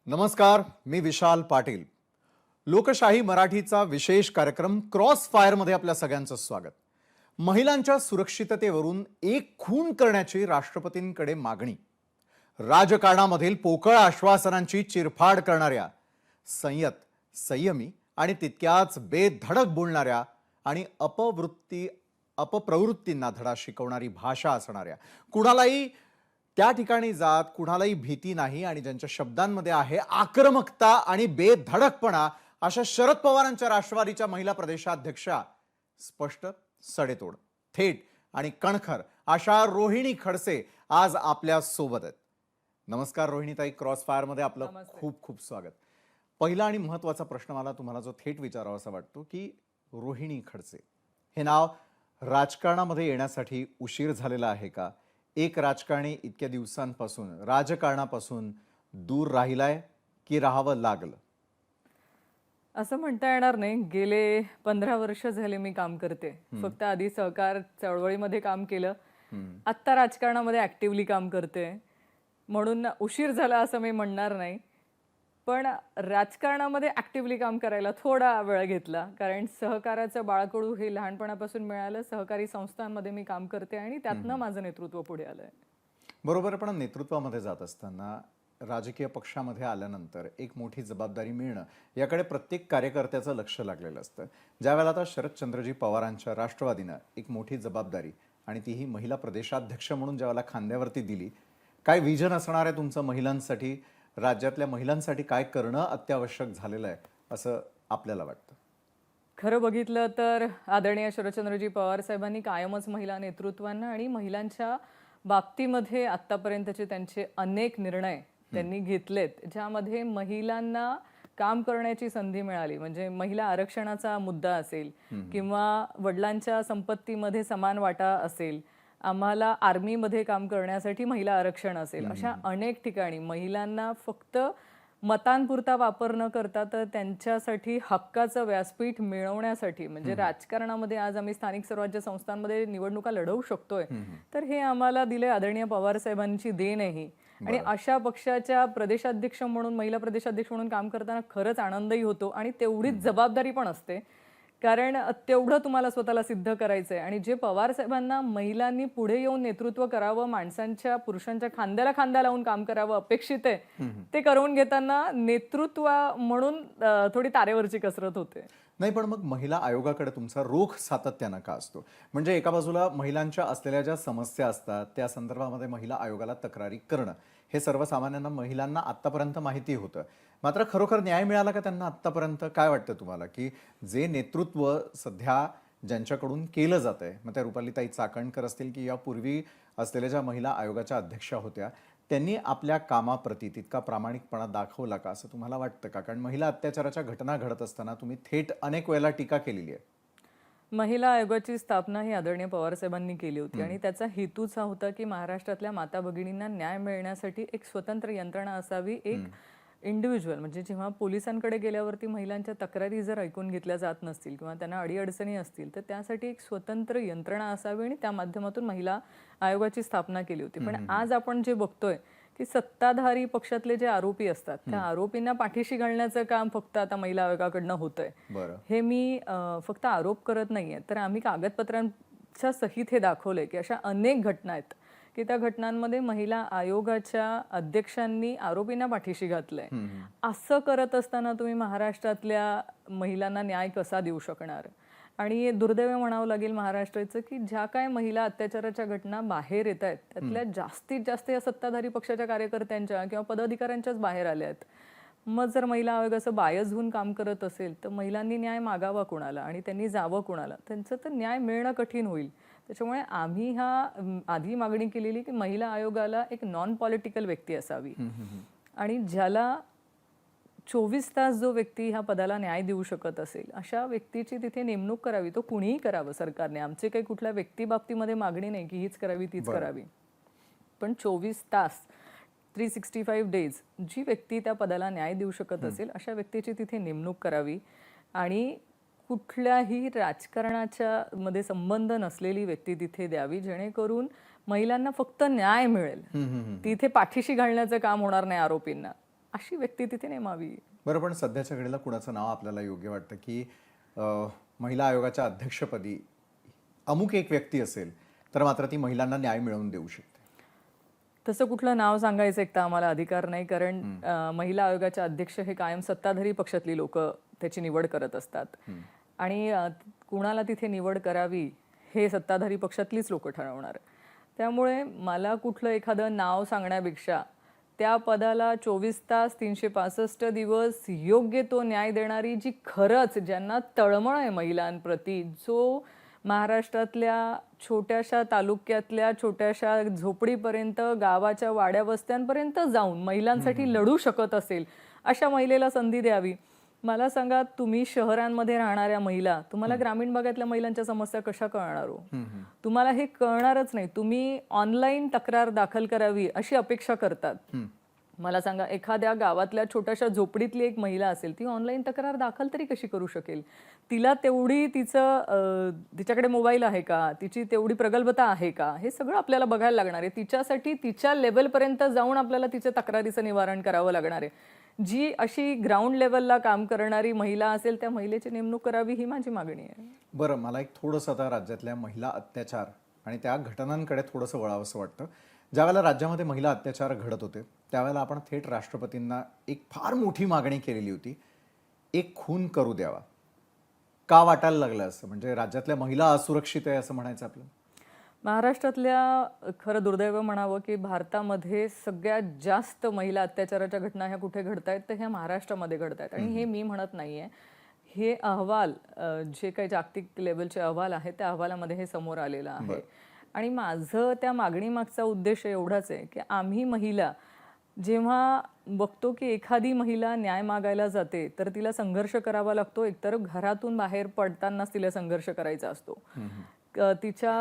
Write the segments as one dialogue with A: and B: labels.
A: नमस्कार, मी विशाल पाटील. लोकशाही मराठीचा विशेष कार्यक्रम क्रॉस फायर मध्ये आपल्या सगळ्यांचं स्वागत. महिलांच्या सुरक्षिततेवरून एक खून करण्याची राष्ट्रपतींकडे मागणी. राजकारणामधील पोकळ आश्वासनांची चिरफाड करणाऱ्या, संयमी आणि तितक्याच बेधडक बोलणाऱ्या आणि अपप्रवृत्तींना धडा शिकवणारी भाषा असणाऱ्या, कुणालाही त्या ठिकाणी जात, कुणालाही भीती नाही आणि ज्यांच्या शब्दांमध्ये आहे आक्रमकता आणि बेधडकपणा, अशा शरद पवारांच्या राष्ट्रवादीच्या महिला प्रदेशाध्यक्षा स्पष्ट, सडेतोड, थेट आणि कणखर अशा रोहिणी खडसे आज आपल्या सोबत आहेत. नमस्कार रोहिणीताई, क्रॉस फायर मध्ये आपलं खूप खूप स्वागत. पहिला आणि महत्त्वाचा प्रश्न मला तुम्हाला जो थेट विचारावासा वाटतो की रोहिणी खडसे हे नाव राजकारणामध्ये येण्यासाठी उशीर झालेला आहे का? एक राजकारणी इतक्या दिवसांपासून राजकारणापासून दूर राहिलाय की राहावं लागलं?
B: असं म्हणता येणार नाही. गेले 15 वर्ष झाले मी काम करते. फक्त आधी सहकार चळवळीमध्ये काम केलं, आता राजकारणामध्ये ऍक्टिव्हली काम करते, म्हणून उशीर झाला असं मी म्हणणार नाही. पण राजकारणामध्ये ऍक्टिव्हली काम करायला थोडा वेळ घेतला, कारण सहकाराचं बाळकडू हे लहानपणापासून मिळालं. सहकारी संस्थांमध्ये मी काम करते आणि त्यातनं माझं नेतृत्व पुढे आलंय.
A: बरोबर. पण नेतृत्वामध्ये जात असताना, राजकीय पक्षामध्ये आल्यानंतर एक मोठी जबाबदारी मिळणं याकडे प्रत्येक कार्यकर्त्याचं लक्ष लागलेलं असतं. ज्यावेळेला आता शरदचंद्रजी पवारांच्या राष्ट्रवादीनं एक मोठी जबाबदारी आणि तीही महिला प्रदेशाध्यक्ष म्हणून ज्यावेळेला खांद्यावरती दिली, काय विजन असणार आहे तुमचं महिलांसाठी? राज्यातल्या महिलांसाठी काय करणं अत्यावश्यक झालेलं आहे असं आपल्याला वाटतं?
B: खरं बघितलं तर आदरणीय शरदचंद्रजी पवार साहेबांनी कायमच महिला नेतृत्वांना आणि महिलांच्या बाबतीमध्ये आतापर्यंतचे त्यांचे अनेक निर्णय त्यांनी घेतलेत, ज्यामध्ये महिलांना काम करण्याची संधी मिळाली. म्हणजे महिला आरक्षणाचा मुद्दा असेल किंवा वडिलांच्या संपत्तीमध्ये समान वाटा असेल, आम्हाला आर्मीमध्ये काम करण्यासाठी महिला आरक्षण असेल, अशा अनेक ठिकाणी महिलांना फक्त मतांपुरता वापर न करता तर त्यांच्यासाठी हक्काचं व्यासपीठ मिळवण्यासाठी, म्हणजे राजकारणामध्ये आज आम्ही स्थानिक स्वराज्य संस्थांमध्ये निवडणुका लढवू शकतोय, तर हे आम्हाला दिले आदरणीय पवार साहेबांची देण आहे. आणि अशा पक्षाच्या प्रदेशाध्यक्ष म्हणून, महिला प्रदेशाध्यक्ष म्हणून काम करताना खरंच आनंदही होतो आणि तेवढीच जबाबदारी पण असते, कारण तेवढं तुम्हाला स्वतःला सिद्ध करायचंय. आणि जे पवार साहेबांना महिलांनी पुढे येऊन नेतृत्व करावं, माणसांच्या, पुरुषांच्या खांद्याला खांदा लावून काम करावं अपेक्षित आहे, ते करून घेताना नेतृत्व म्हणून थोडी तारेवरची कसरत होते.
A: नाही, पण मग महिला आयोगाकडे तुमचा रोख सातत्यानं का असतो? म्हणजे एका बाजूला महिलांच्या असलेल्या ज्या समस्या असतात त्या संदर्भामध्ये महिला आयोगाला तक्रारी करणं हे सर्वसामान्यांना, महिलांना आत्तापर्यंत माहिती होतं, मात्र खरोखर न्याय मिळाला का त्यांना आत्तापर्यंत? काय वाटतं तुम्हाला की जे नेतृत्व सध्या ज्यांच्याकडून केलं जात आहे, मग त्या रुपालीताई चाकणकर असतील की यापूर्वी असलेल्या ज्या महिला आयोगाच्या अध्यक्षा होत्या, त्यांनी आपल्या कामाप्रती तितका प्रामाणिकपणा दाखवला का असं तुम्हाला वाटतं का? कारण महिला अत्याचाराच्या घटना घडत असताना तुम्ही थेट अनेक वेळेला टीका केलेली आहे.
B: महिला आयोगाची स्थापना ही आदरणीय पवार साहेबांनी केली होती आणि त्याचा हेतूच हा होता की महाराष्ट्रातल्या माता भगिनींना न्याय मिळण्यासाठी एक स्वतंत्र यंत्रणा असावी. एक इंडिव्हिज्युअल, म्हणजे जेव्हा पोलिसांकडे गेल्यावरती महिलांच्या तक्रारी जर ऐकून घेतल्या जात नसतील किंवा त्यांना अडीअडचणी असतील, तर त्यासाठी एक स्वतंत्र यंत्रणा असावी आणि त्या माध्यमातून महिला आयोगाची स्थापना केली होती. पण आज आपण जे बघतोय की सत्ताधारी पक्षातले जे आरोपी असतात, त्या आरोपींना पाठीशी घालण्याचं काम फक्त आता महिला आयोगाकडनं होतंय. हे मी फक्त आरोप करत नाहीये, तर आम्ही कागदपत्रांच्या सहित हे दाखवलंय की अशा अनेक घटना आहेत की त्या घटनांमध्ये महिला आयोगाच्या अध्यक्षांनी आरोपींना पाठीशी घातलंय. असं करत असताना तुम्ही महाराष्ट्रातल्या महिलांना न्याय कसा देऊ शकणार? आणि दुर्दैव म्हणावं लागेल महाराष्ट्राचं की ज्या काय महिला अत्याचाराच्या घटना बाहेर येत आहेत, त्यातल्या जास्तीत जास्त या सत्ताधारी पक्षाच्या कार्यकर्त्यांच्या किंवा पदाधिकाऱ्यांच्याच बाहेर आल्या आहेत. मग जर महिला आयोग असं बायस होऊन काम करत असेल, तर महिलांनी न्याय मागावा कुणाला आणि त्यांनी जावं कुणाला? त्यांचं तर न्याय मिळणं कठीण होईल. त्याच्यामुळे आम्ही आधी मागणी केलेली की महिला आयोगाला एक नॉन पॉलिटिकल व्यक्ती असावी आणि ज्याला 24 तास जो व्यक्ती ह्या पदाला न्याय देऊ शकत असेल, अशा व्यक्तीची तिथे नेमणूक करावी. तो कुणीही करावं सरकारने. आमचे काही कुठल्या व्यक्तीबाबतीमध्ये मागणी नाही की हीच करावी तीच करावी, पण 24 तास 365 डेज जी व्यक्ती त्या पदाला न्याय देऊ शकत असेल, अशा व्यक्तीची तिथे नेमणूक करावी. आणि कुठल्याही राजकारणाच्या मध्ये संबंध नसलेली व्यक्ती तिथे द्यावी, जेणेकरून महिलांना फक्त न्याय मिळेल. तिथे पाठीशी घालण्याचं काम होणार नाही आरोपींना. अशी व्यक्ती तिथे नेमावी.
A: बरं, पण सध्याच्या घडीला कुणाचं नाव आपल्याला योग्य वाटतं की महिला आयोगाच्या अध्यक्षपदी अमुक एक व्यक्ती असेल तर मात्र ती महिलांना न्याय मिळवून देऊ शकते?
B: तसं कुठलं नाव सांगायचं एक तर आम्हाला अधिकार नाही, कारण महिला आयोगाचे अध्यक्ष हे कायम सत्ताधारी पक्षातली लोक त्याची निवड करत असतात आणि कुणाला तिथे निवड करावी हे सत्ताधारी पक्षातलीच लोक ठरवणार. त्यामुळे मला कुठलं एखादं नाव सांगण्यापेक्षा त्या पदाला 24 तास 365 दिवस योग्य तो न्याय देणारी, जी खरंच ज्यांना तळमळ आहे महिलांप्रती, जो महाराष्ट्रातल्या छोट्याशा तालुक्यातल्या छोट्याशा झोपडीपर्यंत, गावाच्या वाड्या वस्त्यांपर्यंत जाऊन महिलांसाठी लढू शकत असेल, अशा महिलेला संधी द्यावी. मला सांगा, तुम्ही शहरांमध्ये राहणाऱ्या महिला, तुम्हाला ग्रामीण भागातल्या महिलांच्या समस्या कशा कळणार हो? तुम्हाला हे कळणारच नाही. तुम्ही ऑनलाईन तक्रार दाखल करावी अशी अपेक्षा करतात. मला सांगा, एखाद्या गावातल्या छोट्याशा झोपडीतली एक महिला असेल, ती ऑनलाईन तक्रार दाखल तरी कशी करू शकेल? तिला तेवढी तिच्याकडे मोबाईल आहे का? तिची तेवढी प्रगल्भता आहे का? हे सगळं आपल्याला बघायला लागणार आहे. तिच्यासाठी तिच्या लेवलपर्यंत जाऊन आपल्याला तिच्या तक्रारीचं निवारण करावं लागणार आहे. जी अशी ग्राउंड लेवलला काम करणारी महिला असेल, त्या महिलेची नेमणूक करावी, ही माझी मागणी आहे.
A: बरं, मला एक थोडंसं आता राज्यातल्या महिला अत्याचार आणि त्या घटनांकडे थोडंसं वळावंसं वाटतं. ज्यावेळेला राज्यामध्ये महिला अत्याचार घडत होते त्यावेळेला आपण थेट राष्ट्रपतींना एक फार मोठी मागणी केलेली होती, एक खून करू द्यावा. का वाटायला लागलं असं? म्हणजे राज्यातल्या महिला असुरक्षित आहे असं म्हणायचं आपलं?
B: महाराष्ट्रातल्या खरं दुर्दैव म्हणावं की भारतामध्ये सगळ्यात जास्त महिला अत्याचाराच्या घटना ह्या कुठे घडत आहेत तर ह्या महाराष्ट्रामध्ये घडत आहेत. आणि हे मी म्हणत नाहीये, हे अहवाल जे काही जागतिक लेवलचे अहवाल आहेत त्या अहवालामध्ये हे समोर आलेलं आहे. आणि माझं त्या मागणीमागचा उद्देश एवढाच आहे की आम्ही महिला जेव्हा बघतो की एखादी महिला न्याय मागायला जाते तर तिला संघर्ष करावा लागतो. एकतर घरातून बाहेर पडतानाच तिला संघर्ष करायचा असतो, तिच्या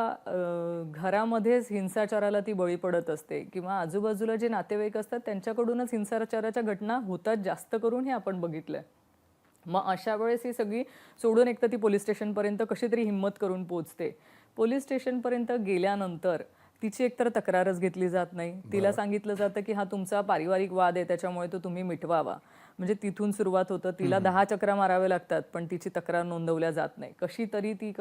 B: घरामध्येच हिंसाचाराला ती बळी पडत असते, किंवा आजूबाजूला जे नातेवाईक असतात त्यांच्याकडूनच हिंसाचाराच्या घटना होतात, जास्त करून हे आपण बघितलंय. मग अशा वेळेस ही सगळी सोडून एकतर ती पोलीस स्टेशनपर्यंत कशी तरी हिंमत करून पोहोचते. पोलीस स्टेशनपर्यंत गेल्यानंतर तिची एकतर तक्रारच घेतली जात नाही. तिला सांगितलं जातं की हा तुमचा पारिवारिक वाद आहे त्याच्यामुळे तो तुम्ही मिटवावा. म्हणजे तिथून सुरुवात होतं. तिला 10 चक्रा माराव्या लागतात पण तिची तक्रार नोंदवल्या जात नाही. कशी तरी ती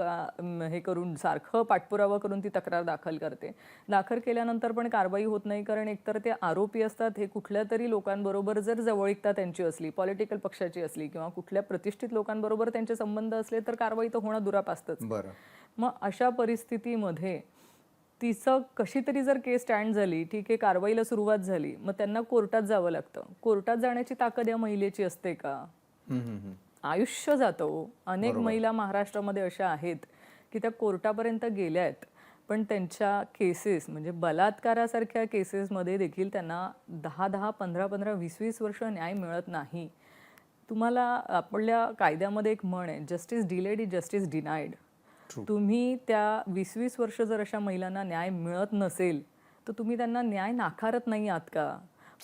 B: हे करून सारखं पाठपुरावा करून ती तक्रार दाखल करते. दाखल केल्यानंतर पण कारवाई होत नाही, कारण एकतर ते आरोपी असतात, हे कुठल्या तरी लोकांबरोबर जर जवळीकता त्यांची असली, पॉलिटिकल पक्षाची असली किंवा कुठल्या प्रतिष्ठित लोकांबरोबर त्यांचे संबंध असले तर कारवाई तर होणं दुरापास्तच. मग अशा परिस्थितीमध्ये तिचं कशी तरी जर केस स्टँड झाली, ठीक आहे, कारवाईला सुरुवात झाली, मग त्यांना कोर्टात जावं लागतं. कोर्टात जाण्याची ताकद या महिलेची असते का? आयुष्य जातं. अनेक महिला महाराष्ट्रामध्ये अशा आहेत की त्या कोर्टापर्यंत गेल्या आहेत, पण त्यांच्या केसेस म्हणजे बलात्कारासारख्या केसेसमध्ये देखील त्यांना 10-10, 15-15, 20-20 वर्ष न्याय मिळत नाही. तुम्हाला आपल्या कायद्यामध्ये एक म्हण आहे, justice delayed is justice denied. तुम्ही त्या 20-20 वर्ष जर अशा महिलांना न्याय मिळत नसेल तर तुम्ही त्यांना न्याय नाकारत नाही आहात का?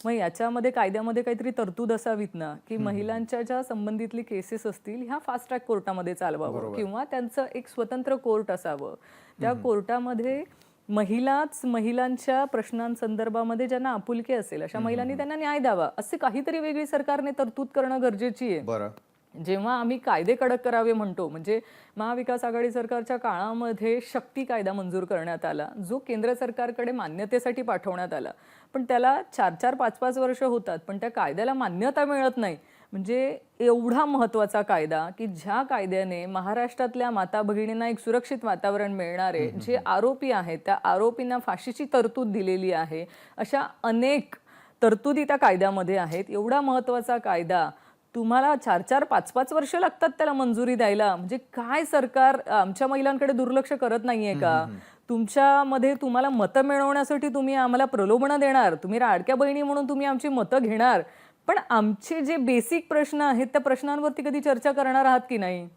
B: मग याच्यामध्ये कायद्यामध्ये काहीतरी तरतूद असावीत ना, की महिलांच्या ज्या संबंधितली केसेस असतील ह्या फास्ट ट्रॅक कोर्टामध्ये चालवावं, किंवा त्यांचं एक स्वतंत्र कोर्ट असावं. त्या कोर्टामध्ये महिलांच्या प्रश्नांसंदर्भामध्ये ज्यांना आपुलकी असेल अशा महिलांनी त्यांना न्याय द्यावा. असे काहीतरी वेगळी सरकारने तरतूद करणं गरजेची आहे. जेव्हा आम्ही कायदे कडक करावे म्हणतो, म्हणजे महाविकास आघाडी सरकारच्या काळामध्ये शक्ती कायदा मंजूर करण्यात आला, जो केंद्र सरकारकडे मान्यतेसाठी पाठवण्यात आला, पण त्याला 4-4, 5-5 वर्ष होतात पण त्या कायद्याला मान्यता मिळत नाही. म्हणजे एवढा महत्त्वाचा कायदा की ज्या कायद्याने महाराष्ट्रातल्या माता भगिनींना एक सुरक्षित वातावरण मिळणार आहे, जे आरोपी आहेत त्या आरोपींना फाशीची तरतूद दिलेली आहे, अशा अनेक तरतुदी त्या कायद्यामध्ये आहेत. एवढा महत्त्वाचा कायदा तुम्हाला 4-4, 5-5 वर्ष लागतात त्याला मंजुरी द्यायला. म्हणजे काय सरकार आमच्या महिलांकडे दुर्लक्ष करत नाहीये का? तुमच्यामध्ये तुम्हाला मतं मिळवण्यासाठी तुम्ही आम्हाला प्रलोभनं देणार, तुम्ही लाडक्या बहिणी म्हणून तुम्ही आमची मतं घेणार, पण आमचे जे बेसिक प्रश्न आहेत त्या प्रश्नांवरती कधी चर्चा करणार आहात की नाही?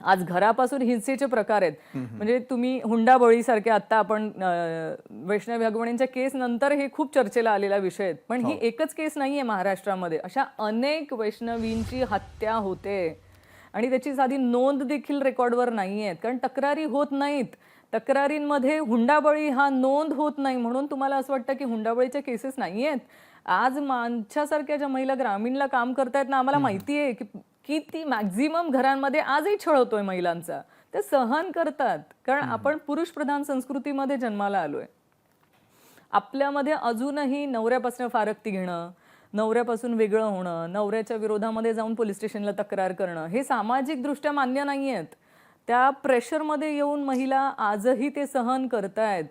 B: आज घरापासून हिंसेचे प्रकार आहेत. म्हणजे तुम्ही हुंडाबळी सारखे, आता आपण वैष्णवी हगवणींच्या केस नंतर हे खूप चर्चेला आलेला विषय आहेत, पण ही एकच केस नाहीये महाराष्ट्रामध्ये. अशा अनेक वैष्णवींची हत्या होते आणि त्याची साधी नोंद देखील रेकॉर्डवर नाहीये, कारण तक्रारी होत नाहीत. तक्रारींमध्ये हुंडाबळी हा नोंद होत नाही म्हणून तुम्हाला असं वाटतं की हुंडाबळीच्या केसेस नाही आहेत. आज माझ्यासारख्या ज्या महिला ग्रामीणला काम करतायत ना, आम्हाला माहिती आहे की ती मॅक्झिमम घरांमध्ये आजही छळ होतोय महिलांचा. ते सहन करतात कारण आपण पुरुष प्रधान संस्कृतीमध्ये जन्माला आलोय. आपल्यामध्ये अजूनही नवऱ्यापासून फारकती घेणं, नवऱ्यापासून वेगळं होणं, नवऱ्याच्या विरोधामध्ये जाऊन पोलीस स्टेशनला तक्रार करणं हे सामाजिकदृष्ट्या मान्य नाही आहेत. त्या प्रेशरमध्ये येऊन महिला आजही ते सहन करतायत.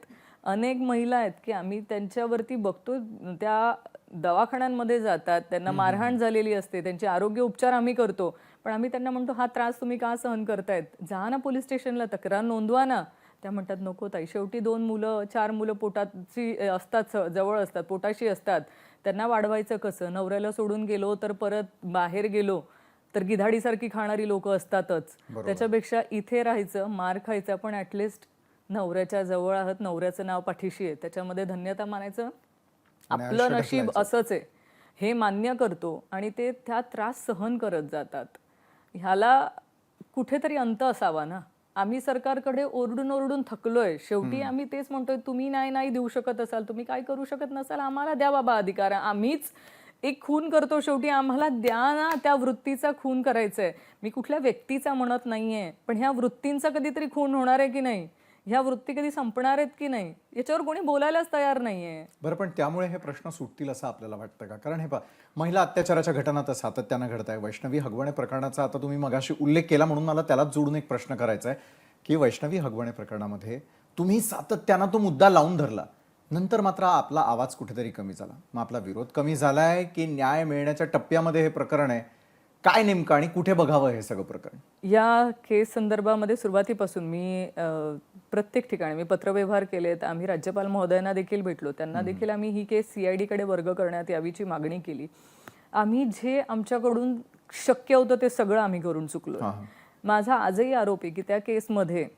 B: अनेक महिला आहेत की आम्ही त्यांच्यावरती बघतो, त्या दवाखान्यांमध्ये जातात, त्यांना मारहाण झालेली असते, त्यांचे आरोग्य उपचार आम्ही करतो, पण आम्ही त्यांना म्हणतो हा त्रास तुम्ही का सहन करतायत, जा ना पोलीस स्टेशनला, तक्रार नोंदवा ना. त्या म्हणतात नको ताई, शेवटी 2 मुलं 4 मुलं पोटाची असतात, जवळ असतात, पोटाशी असतात, त्यांना वाढवायचं कसं, नवऱ्याला सोडून गेलो तर परत बाहेर गेलो तर गिधाडीसारखी खाणारी लोक असतातच. त्याच्यापेक्षा इथे राहायचं, मार खायचं, पण ॲटलिस्ट नवऱ्याच्या जवळ आहात, नवऱ्याचं नाव पाठीशी आहे, त्याच्यामध्ये धन्यता मानायचं. आपलं नशीब असंच आहे हे मान्य करतो आणि ते त्या त्रास सहन करत जातात. ह्याला कुठेतरी अंत असावा ना. आम्ही सरकारकडे ओरडून ओरडून थकलोय. शेवटी आम्ही तेच म्हणतोय, तुम्ही नाही देऊ शकत असाल, तुम्ही काय करू शकत नसाल, आम्हाला द्या बाबा अधिकार. आम्हीच एक खून करतो, शेवटी आम्हाला द्या ना. त्या वृत्तीचा खून करायचा आहे. मी कुठल्या व्यक्तीचा म्हणत नाहीये, पण ह्या वृत्तींचा कधीतरी खून होणार आहे की नाही, ह्या वृत्ती कधी संपणार आहेत की नाही, याच्यावर कोणी बोलायलाच तयार नाहीये.
A: बरं, पण त्यामुळे हे प्रश्न सुटतील असं आपल्याला वाटतं का? कारण हे पहा, महिला अत्याचाराच्या घटना तर सातत्यानं घडत आहे. वैष्णवी हगवणे प्रकरणाचा आता तुम्ही मगाशी उल्लेख केला म्हणून मला त्यालाच जोडून एक प्रश्न करायचा आहे की वैष्णवी हगवणे प्रकरणामध्ये तुम्ही सातत्यानं तो मुद्दा लावून धरला, नंतर मात्र आपला आवाज कुठेतरी कमी झाला. मग आपला विरोध कमी झालाय की न्याय मिळण्याच्या टप्प्यामध्ये हे प्रकरण आहे? काय नेमकं आणि कुठे बघावं हे सगळं प्रकरण?
B: या केस संदर्भामध्ये सुरुवातीपासून मी प्रत्येक ठिकाणी मी पत्रव्यवहार केलेत. आम्ही राज्यपाल महोदयांना देखील भेटलो, त्यांना देखील आम्ही ही केस CID कडे वर्ग करण्यात यावीची मागणी केली. आम्ही जे आमच्याकडून शक्य होतं ते सगळं आम्ही करून चुकलो. माझा आजही आरोप आहे की त्या केसमध्ये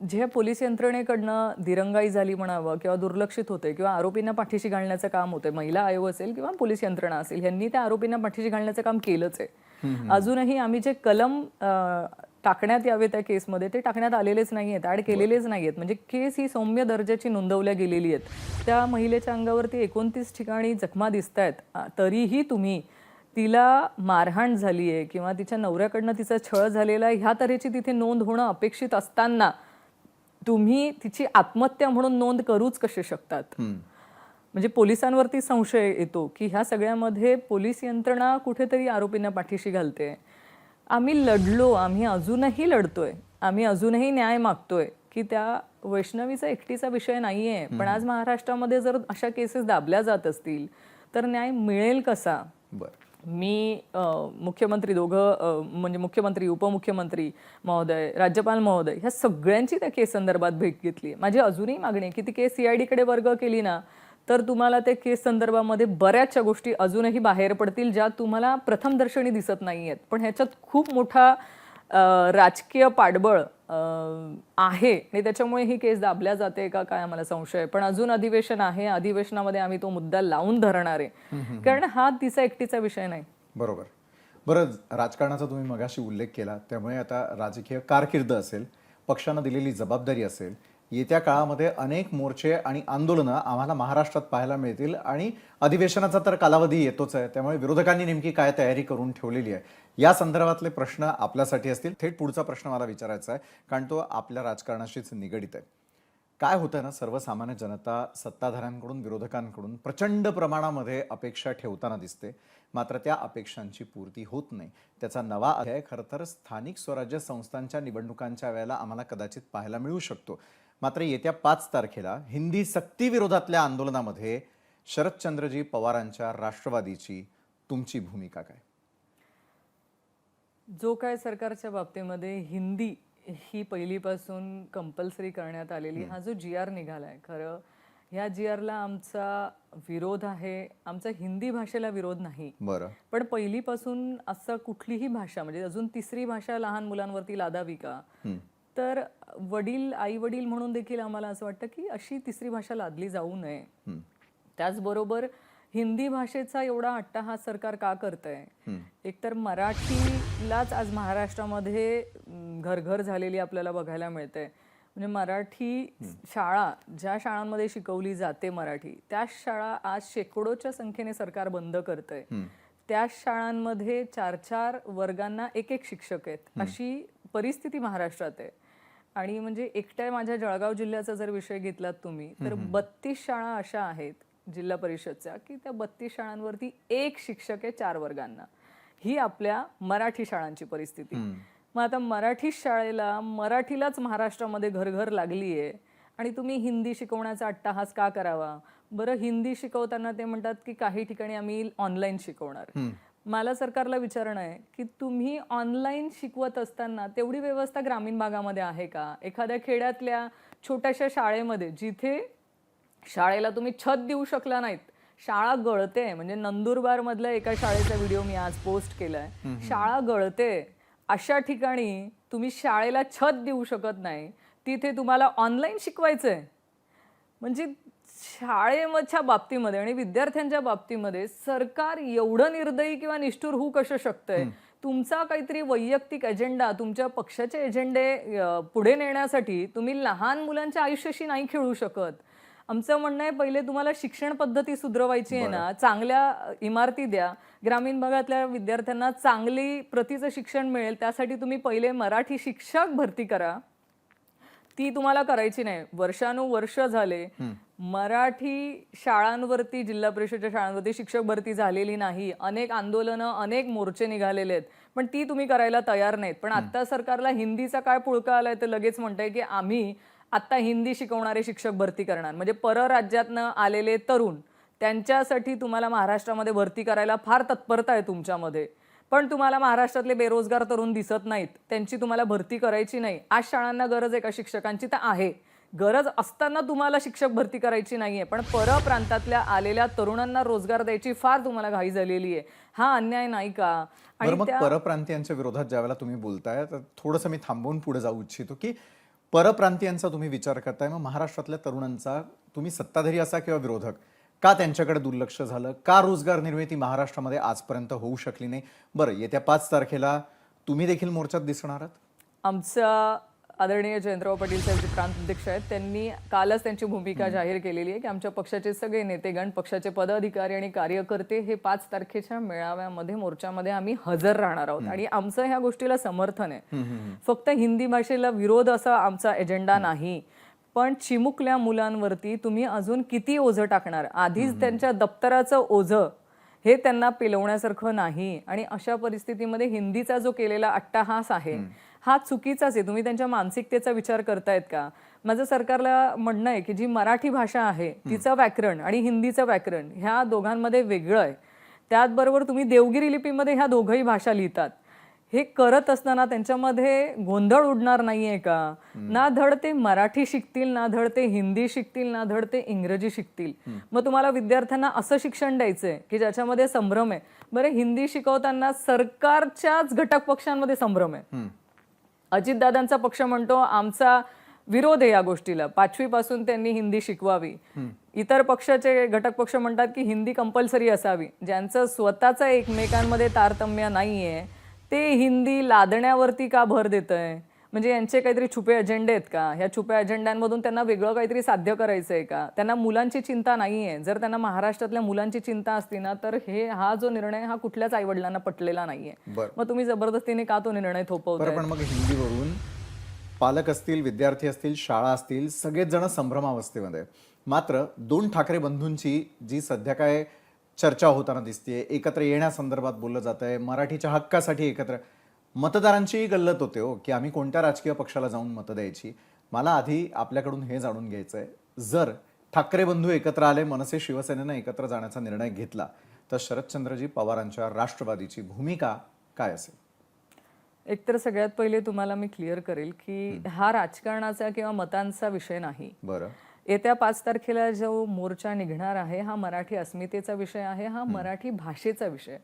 B: जे पोलीस यंत्रणेकडनं दिरंगाई झाली म्हणावं किंवा दुर्लक्षित होते किंवा आरोपींना पाठीशी घालण्याचं काम होतंय, महिला आयोग असेल किंवा पोलीस यंत्रणा असेल, यांनी त्या आरोपींना पाठीशी घालण्याचं काम केलंच आहे. अजूनही आम्ही जे कलम टाकण्यात यावे त्या केसमध्ये ते टाकण्यात आलेलेच नाही आहेत, ऍड केलेलेच नाही आहेत. म्हणजे केस ही सौम्य दर्जाची नोंदवल्या गेलेली आहेत. त्या महिलेच्या अंगावरती 29 ठिकाणी जखमा दिसत आहेत, तरीही तुम्ही तिला मारहाण झाली आहे किंवा तिच्या नवऱ्याकडनं तिचा छळ झालेला आहे ह्या तऱ्हेची तिथे नोंद होणं अपेक्षित असताना तुम्ही तिची आत्महत्या म्हणून नोंद करूच कसे शकतात? म्हणजे पोलिसांवरती संशय येतो की ह्या सगळ्यामध्ये पोलीस यंत्रणा कुठेतरी आरोपींना पाठीशी घालते. आम्ही लढलो, आम्ही अजूनही लढतोय, आम्ही अजूनही न्याय मागतोय की त्या वैष्णवीचा एकटीचा विषय नाहीये, पण आज महाराष्ट्रामध्ये जर अशा केसेस दाबल्या जात असतील तर न्याय मिळेल कसा? मी मुख्यमंत्री दोघं म्हणजे मुख्यमंत्री, उपमुख्यमंत्री महोदय, राज्यपाल महोदय ह्या सगळ्यांची त्या केस संदर्भात भेट घेतली. माझी अजूनही मागणी आहे की ती केस CID कडे वर्ग केली ना तर तुम्हाला त्या केस संदर्भामध्ये बऱ्याचशा गोष्टी अजूनही बाहेर पडतील ज्या तुम्हाला प्रथमदर्शनी दिसत नाहीयेत, पण ह्याच्यात खूप मोठा राजकीय पाठबळ आहे आणि त्याच्यामुळे ही केस दाबल्या जाते का काय आम्हाला संशय आहे. पण अजून अधिवेशन आहे, अधिवेशनामध्ये आम्ही तो मुद्दा लावून धरणार आहे, कारण हा तिचा एकटीचा विषय नाही.
A: बरोबर. बरं, राजकारणाचा तुम्ही मगाशी उल्लेख केला, त्यामुळे आता राजकीय कारकीर्द असेल, पक्षानं दिलेली जबाबदारी असेल, येत्या काळामध्ये अनेक मोर्चे आणि आंदोलनं आम्हाला महाराष्ट्रात पाहायला मिळतील आणि अधिवेशनाचा तर कालावधी येतोच आहे. त्यामुळे विरोधकांनी नेमकी काय तयारी करून ठेवलेली आहे या संदर्भातले प्रश्न आपल्यासाठी असतील. थेट पुढचा प्रश्न मला विचारायचा आहे, कारण तो आपल्या राजकारणाशीच निगडित आहे. काय होतं ना, सर्वसामान्य जनता सत्ताधाऱ्यांकडून, विरोधकांकडून प्रचंड प्रमाणामध्ये अपेक्षा ठेवताना दिसते, मात्र त्या अपेक्षांची पूर्ती होत नाही. त्याचा नवा अध्याय खरं तर स्थानिक स्वराज्य संस्थांच्या निवडणुकांच्या वेळेला आम्हाला कदाचित पाहायला मिळू शकतो. मात्र येत्या 5 तारखेला हिंदी सक्ती विरोधातल्या आंदोलनामध्ये शरदचंद्रजी पवारांच्या राष्ट्रवादीची तुमची भूमिका काय?
B: जो काय सरकारच्या बाबतीमध्ये हिंदी ही पहिलीपासून कंपल्सरी करण्यात आलेली हा जो GR निघालाय, खरं ह्या GRला आमचा विरोध आहे. आमचा हिंदी भाषेला विरोध नाही,
A: बरं,
B: पण पहिलीपासून असं कुठलीही भाषा म्हणजे अजून तिसरी भाषा लहान मुलांवरती लादावी का, तर वडील आई वडील म्हणून देखील आम्हाला असं वाटतं की अशी तिसरी भाषा लादली जाऊ नये. त्याचबरोबर हिंदी भाषेचा एवढा अट्टहास सरकार का करतंय? एकतर मराठीलाच आज महाराष्ट्रामध्ये घर घर झालेली आपल्याला बघायला मिळते. म्हणजे मराठी शाळा ज्या शाळांमध्ये शिकवली जाते मराठी, त्या शाळा आज शेकडोच्या संख्येने सरकार बंद करतंय. त्या शाळांमध्ये 4-4 वर्गांना एक शिक्षक आहेत, अशी परिस्थिती महाराष्ट्रात आहे. आणि म्हणजे एकट्या माझ्या जळगाव जिल्ह्याचा जर विषय घेतलात तुम्ही, तर 32 शाळा अशा आहेत जिल्हा परिषदच्या, की त्या 32 शाळांवरती एक शिक्षक आहे 4 वर्गांना. ही आपल्या मराठी शाळांची परिस्थिती. मग आता मराठी शाळेला मराठीलाच महाराष्ट्रामध्ये घर लागली आहे आणि तुम्ही हिंदी शिकवण्याचा अट्टाहास का करावा? बरं, हिंदी शिकवताना ते म्हणतात की काही ठिकाणी आम्ही ऑनलाईन शिकवणार. मला सरकारला विचारणं आहे की तुम्ही ऑनलाईन शिकवत असताना तेवढी व्यवस्था ग्रामीण भागामध्ये आहे का? एखाद्या खेड्यातल्या छोट्याशा शाळेमध्ये जिथे शाळेला तुम्ही छत देऊ शकला नाहीत, शाळा गळते. म्हणजे नंदुरबार मधल्या एका शाळेचा व्हिडिओ मी आज पोस्ट केलाय. शाळा गळते, अशा ठिकाणी तुम्ही शाळेला छत देऊ शकत नाही, तिथे तुम्हाला ऑनलाईन शिकवायचंय. म्हणजे शाळेच्या बाबतीमध्ये आणि विद्यार्थ्यांच्या बाबतीमध्ये सरकार एवढं निर्दयी किंवा निष्ठुर होऊ कसं शकतंय? तुमचा काहीतरी वैयक्तिक एजेंडा, तुमच्या पक्षाचे एजेंडे पुढे नेण्यासाठी तुम्ही लहान मुलांच्या आयुष्याशी नाही खेळू शकत. आमचं म्हणणं आहे, पहिले तुम्हाला शिक्षण पद्धती सुधरवायची आहे ना, चांगल्या इमारती द्या, ग्रामीण भागातल्या विद्यार्थ्यांना चांगली प्रतीचं शिक्षण मिळेल, त्यासाठी तुम्ही पहिले मराठी शिक्षक भरती करा. ती तुम्हाला करायची नाही. वर्षानुवर्ष झाले मराठी शाळांवरती, जिल्हा परिषदेच्या शाळांवरती शिक्षक भरती झालेली नाही. अनेक आंदोलनं, अनेक मोर्चे निघालेले आहेत, पण ती तुम्ही करायला तयार नाहीत. पण आता सरकारला हिंदीचा काय पुळका आलाय, तर लगेच म्हणताय की आम्ही आता हिंदी शिकवणारे शिक्षक भरती करणार. म्हणजे परराज्यातनं आलेले तरुण, त्यांच्यासाठी तुम्हाला महाराष्ट्रामध्ये भरती करायला फार तत्परता आहे तुमच्यामध्ये, पण तुम्हाला महाराष्ट्रातले बेरोजगार तरुण दिसत नाहीत, त्यांची तुम्हाला भरती करायची नाही. आज शाळांना गरज आहे का शिक्षकांची? तर आहे. गरज असताना तुम्हाला शिक्षक भरती करायची नाहीये, पण परप्रांतातल्या आलेल्या तरुणांना रोजगार द्यायची फार तुम्हाला घाई झालेली आहे. हा अन्याय नाही का?
A: आणि मग परप्रांतीयांच्या विरोधात ज्यावेळेला तुम्ही बोलताय, तर थोडंसं मी थांबवून पुढे जाऊ इच्छितो की परप्रांतीयांचा तुम्ही विचार करताय, मग महाराष्ट्रातल्या तरुणांचा, तुम्ही सत्ताधारी असा किंवा विरोधक, का त्यांच्याकडे दुर्लक्ष झालं? का रोजगार निर्मिती महाराष्ट्रामध्ये आजपर्यंत होऊ शकली नाही? बरं, येत्या 5 तारखेला तुम्ही देखील मोर्चात दिसणार आहात?
B: आमचा आदरणीय जयंतराव पाटील साहेब जे प्रांत अध्यक्ष आहेत, त्यांनी कालच त्यांची भूमिका जाहीर केलेली आहे की आमच्या पक्षाचे सगळे नेतेगण, पक्षाचे पदाधिकारी आणि कार्यकर्ते हे 5 तारखेच्या मेळाव्यामध्ये, मोर्चामध्ये आम्ही हजर राहणार आहोत. आणि आमचं ह्या गोष्टीला समर्थन आहे. फक्त हिंदी भाषेला विरोध असा आमचा एजेंडा नाही, पण चिमुकल्या मुलांवरती तुम्ही अजून किती ओझं टाकणार? आधीच त्यांच्या दप्तराचं ओझं हे त्यांना पेलवण्यासारखं नाही. आणि अशा परिस्थितीमध्ये हिंदीचा जो केलेला अट्टाहास आहे हा चुकीचाच आहे. तुम्ही त्यांच्या मानसिकतेचा विचार करतायत का? माझं सरकारला म्हणणं आहे की जी मराठी भाषा आहे तिचं व्याकरण आणि हिंदीचं व्याकरण ह्या दोघांमध्ये वेगळं आहे. त्याचबरोबर तुम्ही देवगिरी लिपीमध्ये ह्या दोघंही भाषा लिहितात. हे करत असताना त्यांच्यामध्ये गोंधळ उडणार नाहीये का? ना धड ते मराठी शिकतील, ना धड ते हिंदी शिकतील, ना धड ते इंग्रजी शिकतील. मग तुम्हाला विद्यार्थ्यांना असं शिक्षण द्यायचंय की ज्याच्यामध्ये संभ्रम आहे. बरं, हिंदी शिकवताना सरकारच्याच घटक पक्षांमध्ये संभ्रम आहे. अजितदादांचा पक्ष म्हणतो आमचा विरोध आहे या गोष्टीला, 5वी पासून त्यांनी हिंदी शिकवावी. इतर पक्षाचे घटक पक्ष म्हणतात की हिंदी कंपल्सरी असावी. ज्यांचं स्वतःचं एकमेकांमध्ये तारतम्य नाहीये ते हिंदी लादण्यावरती का भर देतंय? म्हणजे यांचे काहीतरी छुपे अजेंडे आहेत का? ह्या छुप्या अजेंड्यांमधून त्यांना वेगळं काहीतरी साध्य करायचंय का? त्यांना मुलांची चिंता नाहीये. जर त्यांना महाराष्ट्रातल्या मुलांची चिंता असती ना, तर हा जो निर्णय हा कुठल्याच आईवडिलांना पटलेला नाहीये. मग तुम्ही जबरदस्तीने का तो निर्णय थोपवताय?
A: पण मग हिंदीवरून पालक असतील, विद्यार्थी असतील, शाळा असतील, सगळेच जण संभ्रमावस्थेमध्ये. मात्र 2 ठाकरे बंधूंची जी सध्या काय चर्चा होताना दिसतेय, एकत्र येण्यासंदर्भात बोललं जात आहे, मराठीच्या हक्कासाठी एकत्र, मतदारांची गल्लत होते हो की आम्ही कोणत्या राजकीय पक्षाला जाऊन मतं द्यायची. मला आधी आपल्याकडून हे जाणून घ्यायचंय, जर ठाकरे बंधू एकत्र आले, मनसे शिवसेनेनं एकत्र जाण्याचा निर्णय घेतला, तर शरदचंद्रजी पवारांच्या राष्ट्रवादीची भूमिका काय असेल?
B: एकतर सगळ्यात पहिले तुम्हाला मी क्लिअर करेल की हा राजकारणाचा किंवा मतांचा विषय नाही.
A: बरं,
B: येत्या 5 तारखेला जो मोर्चा निघणार आहे हा मराठी अस्मितेचा विषय आहे, हा मराठी भाषेचा विषय.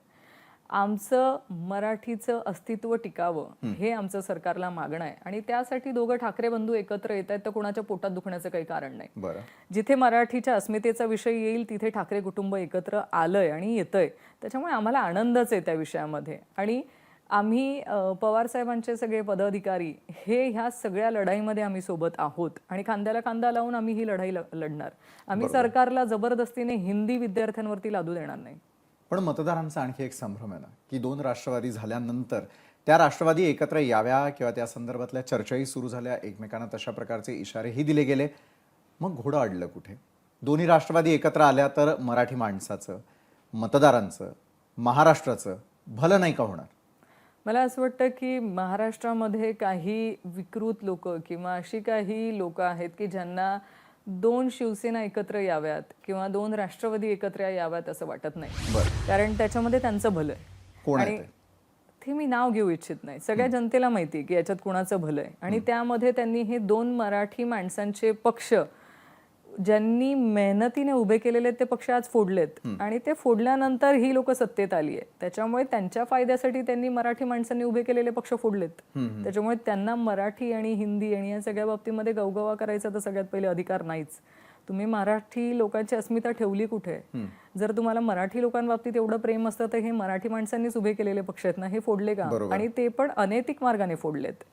B: आमचं मराठीचं अस्तित्व टिकावं हे आमचं सरकारला मागणं आहे. आणि त्यासाठी दोघं ठाकरे बंधू एकत्र येत आहेत, तर कोणाच्या पोटात दुखण्याचं काही कारण नाही.
A: बरं,
B: जिथे मराठीच्या अस्मितेचा विषय येईल तिथे ठाकरे कुटुंब एकत्र आलंय आणि येतंय, त्याच्यामुळे आम्हाला आनंदच आहे त्या विषयामध्ये. आणि आम्ही पवार साहेबांचे सगळे पदाधिकारी हे ह्या सगळ्या लढाईमध्ये आम्ही सोबत आहोत आणि खांद्याला खांदा लावून आम्ही ही लढाई लढणार. आम्ही सरकारला जबरदस्तीने हिंदी विद्यार्थ्यांवरती लादू देणार नाही.
A: पण मतदारांचा आणखी एक संभ्रम आहे ना की 2 राष्ट्रवादी झाल्यानंतर त्या राष्ट्रवादी एकत्र याव्या किंवा त्या संदर्भातल्या चर्चाही सुरू झाल्या, एकमेकांना तशा प्रकारचे इशारेही दिले गेले. मग घोडं अडलं कुठे? दोन्ही राष्ट्रवादी एकत्र आल्या तर मराठी माणसाचं, मतदारांचं, महाराष्ट्राचं भलं नाही का होणार?
B: मला असं वाटतं की महाराष्ट्रामध्ये काही विकृत लोक किंवा अशी काही लोक आहेत की ज्यांना 2 शिवसेना एकत्र याव्यात किंवा 2 राष्ट्रवादी एकत्र याव्यात असं वाटत नाही.
A: बरं,
B: कारण त्याच्यामध्ये त्यांचं भलं आहे.
A: कोण आहे
B: आणि
A: ते?
B: ते मी नाव घेऊ इच्छित नाही. सगळ्या जनतेला माहिती आहे की याच्यात कुणाचं भलं आहे. आणि त्यामध्ये त्यांनी हे 2 मराठी माणसांचे पक्ष ज्यांनी मेहनतीने उभे केलेले ते पक्ष आज फोडलेत आणि ते फोडल्यानंतर ही लोक सत्तेत आली आहे. त्याच्यामुळे त्यांच्या फायद्यासाठी त्यांनी मराठी माणसांनी उभे केलेले पक्ष फोडलेत. त्याच्यामुळे त्यांना मराठी आणि हिंदी आणि या सगळ्या बाबतीमध्ये गवगवा करायचा तर सगळ्यात पहिले अधिकार नाहीच. तुम्ही मराठी लोकांची अस्मिता ठेवली कुठे? जर तुम्हाला मराठी लोकांबाबतीत एवढं प्रेम असतं तर हे मराठी माणसांनीच उभे केलेले पक्ष आहेत ना, हे फोडले का? आणि ते पण अनैतिक मार्गाने फोडलेत.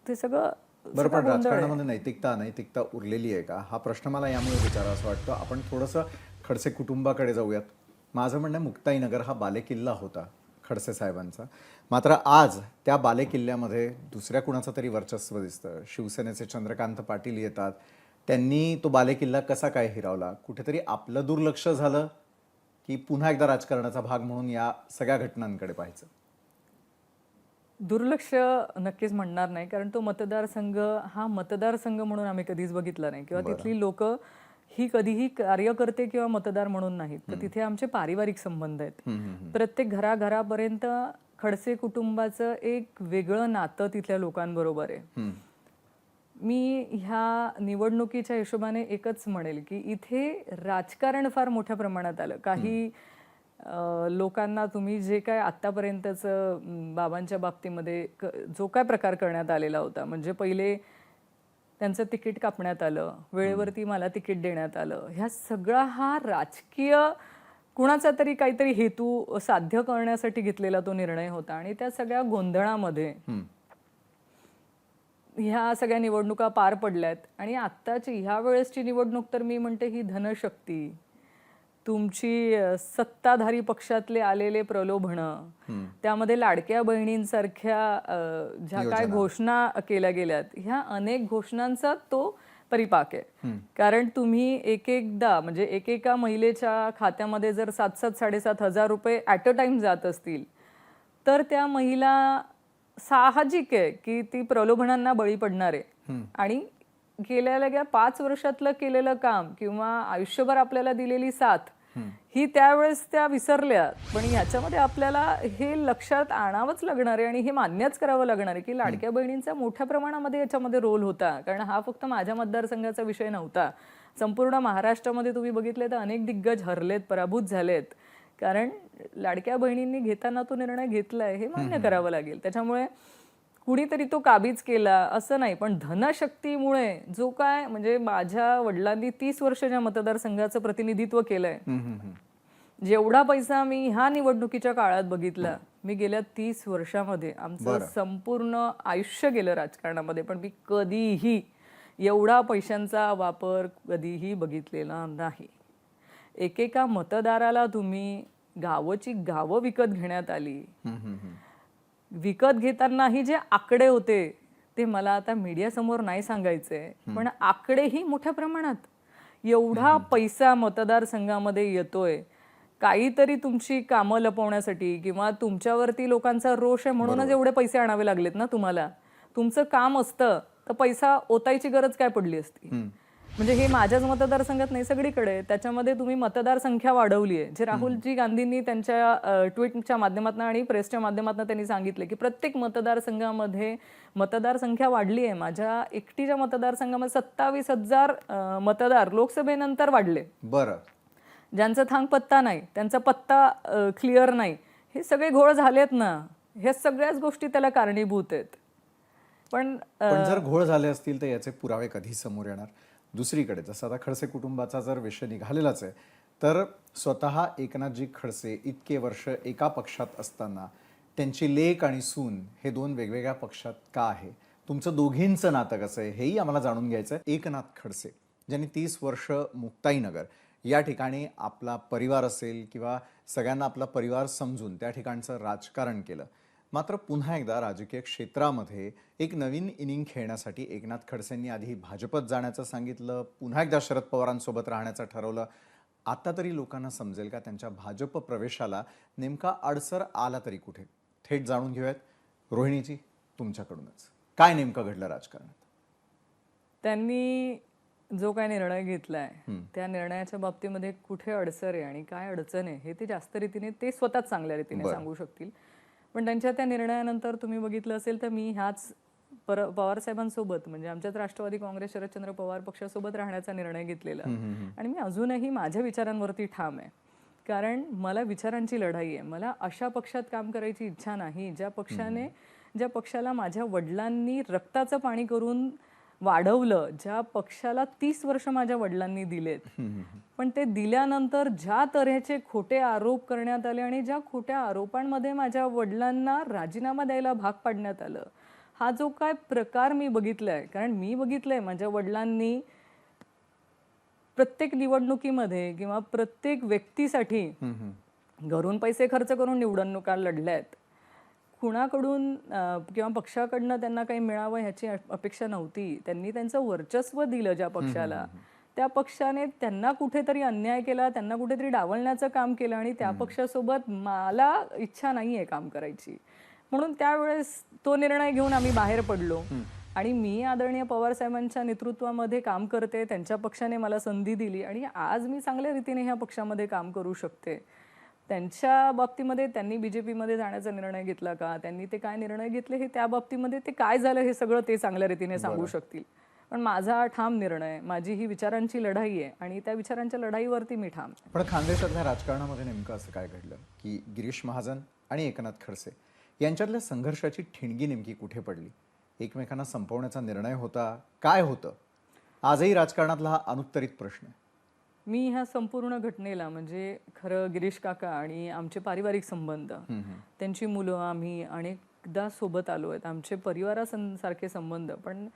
B: ते सगळं
A: बरं, पण राजकारणामध्ये नैतिकता अनैतिकता उरलेली आहे का? हा प्रश्न मला यामुळे विचारा असं वाटतं. आपण थोडंसं खडसे कुटुंबाकडे जाऊयात. माझं म्हणणं मुक्ताईनगर हा बालेकिल्ला होता खडसे साहेबांचा. मात्र आज त्या बालेकिल्ल्यामध्ये दुसऱ्या कुणाचं तरी वर्चस्व दिसतं. शिवसेनेचे चंद्रकांत पाटील येतात. त्यांनी तो बालेकिल्ला कसा काय हिरावला? कुठेतरी आपलं दुर्लक्ष झालं की पुन्हा एकदा राजकारणाचा भाग म्हणून या सगळ्या घटनांकडे पाहायचं?
B: दुर्लक्ष नक्कीच म्हणणार नाही, कारण तो मतदारसंघ हा मतदारसंघ म्हणून आम्ही कधीच बघितला नाही किंवा तिथली लोक ही कधीही कार्यकर्ते किंवा मतदार म्हणून नाहीत. तर तिथे आमचे पारिवारिक संबंध आहेत. प्रत्येक घराघरापर्यंत खडसे कुटुंबाचं एक वेगळं नातं तिथल्या लोकांबरोबर आहे. मी ह्या निवडणुकीच्या हिशोबाने एकच म्हणेल की इथे राजकारण फार मोठ्या प्रमाणात आलं. काही लोकांना तुम्ही जे काय आतापर्यंतचं बाबांच्या बाबतीमध्ये जो काय प्रकार करण्यात आलेला होता, म्हणजे पहिले त्यांचं तिकीट कापण्यात आलं, वेळेवरती मला तिकीट देण्यात आलं, ह्या सगळा हा राजकीय कुणाचा तरी काहीतरी हेतू साध्य करण्यासाठी घेतलेला तो निर्णय होता. आणि त्या सगळ्या गोंधळामध्ये ह्या सगळ्या निवडणुका पार पडल्यात. आणि आत्ताची ह्या वेळेसची निवडणूक तर मी म्हणते ही धनशक्ती, तुमची सत्ताधारी पक्षातले आलेले प्रलोभनं, त्यामध्ये लाडक्या बहिणींसारख्या ज्या काय घोषणा केल्या गेल्यात, ह्या अनेक घोषणांचा तो परिपाक आहे. कारण तुम्ही एकदा म्हणजे एकेका महिलेच्या खात्यामध्ये जर 7,000-7,500 हजार रुपये ॲट अ टाइम जात असतील तर त्या महिला साहजिक आहे की ती प्रलोभनांना बळी पडणार आहे. आणि गेल्या 5 वर्षातलं केलेलं काम किंवा आयुष्यभर आपल्याला दिलेली साथ ही त्यावेळेस त्या विसरल्या. पण ह्याच्यामध्ये आपल्याला हे लक्षात आणावंच लागणार आहे आणि हे मान्यच करावं लागणार आहे की लाडक्या बहिणींचा मोठ्या प्रमाणामध्ये याच्यामध्ये रोल होता. कारण हा फक्त माझ्या मतदारसंघाचा विषय नव्हता. संपूर्ण महाराष्ट्रामध्ये तुम्ही बघितले तर अनेक दिग्गज हरलेत, पराभूत झालेत. कारण लाडक्या बहिणींनी घेताना तो निर्णय घेतलाय हे मान्य करावं लागेल. त्याच्यामुळे कुणीतरी तो काबीज केला असं नाही, पण धनशक्तीमुळे जो काय म्हणजे माझ्या वडिलांनी 30 वर्ष ज्या मतदारसंघाचं प्रतिनिधित्व केलंय, जेवढा पैसा मी ह्या निवडणुकीच्या काळात बघितला, मी गेल्या 30 वर्षामध्ये आमचं संपूर्ण आयुष्य गेलं राजकारणामध्ये, पण मी कधीही एवढा पैशांचा वापर कधीही बघितलेला नाही. एकेका मतदाराला तुम्ही गावची गावं विकत घेण्यात आली. विकत घेतानाही जे आकडे होते ते मला आता मीडिया समोर नाही सांगायचे, पण आकडेही मोठ्या प्रमाणात एवढा पैसा मतदारसंघामध्ये येतोय. काहीतरी तुमची कामं लपवण्यासाठी किंवा तुमच्यावरती लोकांचा रोष आहे म्हणूनच एवढे पैसे आणावे लागलेत ना तुम्हाला. तुमचं काम असतं तर पैसा ओतायची गरज काय पडली असती? म्हणजे हे माझ्याच मतदारसंघात नाही, सगळीकडे. त्याच्यामध्ये तुम्ही मतदार संख्या वाढवली आहे. जे राहुलजी गांधींनी त्यांच्या ट्विटच्या माध्यमातून आणि प्रेसच्या माध्यमातून त्यांनी सांगितले की प्रत्येक मतदारसंघामध्ये मतदार संख्या वाढली आहे. माझ्या एकटीच्या मतदारसंघामध्ये 27,000 मतदार लोकसभेनंतर वाढले.
A: बरं,
B: ज्यांचा थांग पत्ता नाही, त्यांचा पत्ता क्लिअर नाही, हे सगळे घोळ झालेत ना. ह्या सगळ्याच गोष्टी त्याला कारणीभूत आहेत. पण
A: जर घोळ झाले असतील तर याचे पुरावे कधी समोर येणार? दुसरीकडे जसं आता खडसे कुटुंबाचा जर विषय निघालेलाच आहे, तर स्वतः एकनाथजी खडसे इतके वर्ष एका पक्षात असताना त्यांची लेक आणि सून हे दोन वेगवेगळ्या पक्षात का आहे? तुमचं दोघींचं नातं कसं आहे हेही आम्हाला जाणून घ्यायचं आहे. एकनाथ खडसे ज्यांनी 30 वर्ष मुक्ताईनगर या ठिकाणी आपला परिवार असेल किंवा सगळ्यांना आपला परिवार समजून त्या ठिकाणचं राजकारण केलं. मात्र पुन्हा एकदा राजकीय क्षेत्रामध्ये एक नवीन इनिंग खेळण्यासाठी एकनाथ खडसेंनी आधी भाजपत जाण्याचं सांगितलं, पुन्हा एकदा शरद पवारांसोबत राहण्याचं ठरवलं. आता तरी लोकांना समजेल का त्यांच्या भाजप प्रवेशाला नेमका अडसर आला तरी कुठे? थेट जाणून घेऊयात रोहिणीजी तुमच्याकडूनच. काय नेमकं घडलं राजकारणात?
B: त्यांनी जो काय निर्णय घेतलाय त्या निर्णयाच्या बाबतीमध्ये कुठे अडसर आहे आणि काय अडचण आहे हे ते जास्त रीतीने ते स्वतःच चांगल्या रीतीने सांगू शकतील. पण त्यांच्या त्या निर्णयानंतर तुम्ही बघितलं असेल तर मी ह्याच पवार साहेबांसोबत म्हणजे आमच्याच राष्ट्रवादी काँग्रेस शरदचंद्र पवार पक्षासोबत राहण्याचा निर्णय घेतलेला आणि मी अजूनही माझ्या विचारांवरती ठाम आहे. कारण मला विचारांची लढाई आहे. मला अशा पक्षात काम करायची इच्छा नाही ज्या पक्षाला माझ्या वडिलांनी रक्ताचं पाणी करून वाढवलं, ज्या पक्षाला 30 वर्ष माझ्या वडिलांनी दिलेत, पण ते दिल्यानंतर ज्या तऱ्हेचे खोटे आरोप करण्यात आले आणि ज्या खोट्या आरोपांमध्ये माझ्या वडिलांना राजीनामा द्यायला भाग पाडण्यात आलं, हा जो काय प्रकार मी बघितलाय. कारण मी बघितलंय माझ्या वडिलांनी प्रत्येक निवडणुकीमध्ये किंवा प्रत्येक व्यक्तीसाठी घरून पैसे खर्च करून निवडणुका लढल्या आहेत. कुणाकडून किंवा पक्षाकडनं त्यांना काही मिळावं ह्याची अपेक्षा नव्हती. त्यांनी त्यांचं वर्चस्व दिलं ज्या पक्षाला, त्या पक्षाने त्यांना कुठेतरी अन्याय केला, त्यांना कुठेतरी डावलण्याचं काम केलं आणि त्या पक्षासोबत मला इच्छा नाहीये काम करायची. म्हणून त्यावेळेस तो निर्णय घेऊन आम्ही बाहेर पडलो आणि मी आदरणीय पवार साहेबांच्या नेतृत्वामध्ये काम करते. त्यांच्या पक्षाने मला संधी दिली आणि आज मी चांगल्या रीतीने ह्या पक्षामध्ये काम करू शकते. त्यांच्या बाबतीमध्ये त्यांनी बीजेपीमध्ये जाण्याचा निर्णय घेतला का, त्यांनी ते काय निर्णय घेतले हे त्या बाबतीमध्ये ते काय झालं हे सगळं ते चांगल्या रीतीने सांगू शकतील. पण माझा ठाम निर्णय, माझी ही विचारांची लढाई आहे आणि त्या विचारांच्या लढाईवरती मी ठाम.
A: पण खानदेशातल्या राजकारणामध्ये नेमकं असं काय घडलं की गिरीश महाजन आणि एकनाथ खडसे यांच्यातल्या संघर्षाची ठिणगी नेमकी कुठे पडली? एकमेकांना संपवण्याचा निर्णय होता, काय होतं? आजही राजकारणातला हा अनुत्तरित प्रश्न आहे.
B: मी ह्या संपूर्ण घटनेला म्हणजे खरं गिरीश काका आणि आमचे पारिवारिक संबंध, त्यांची मुलं, आम्ही अनेकदा सोबत आलो आहेत, आमचे परिवारासारखे संबंध. पण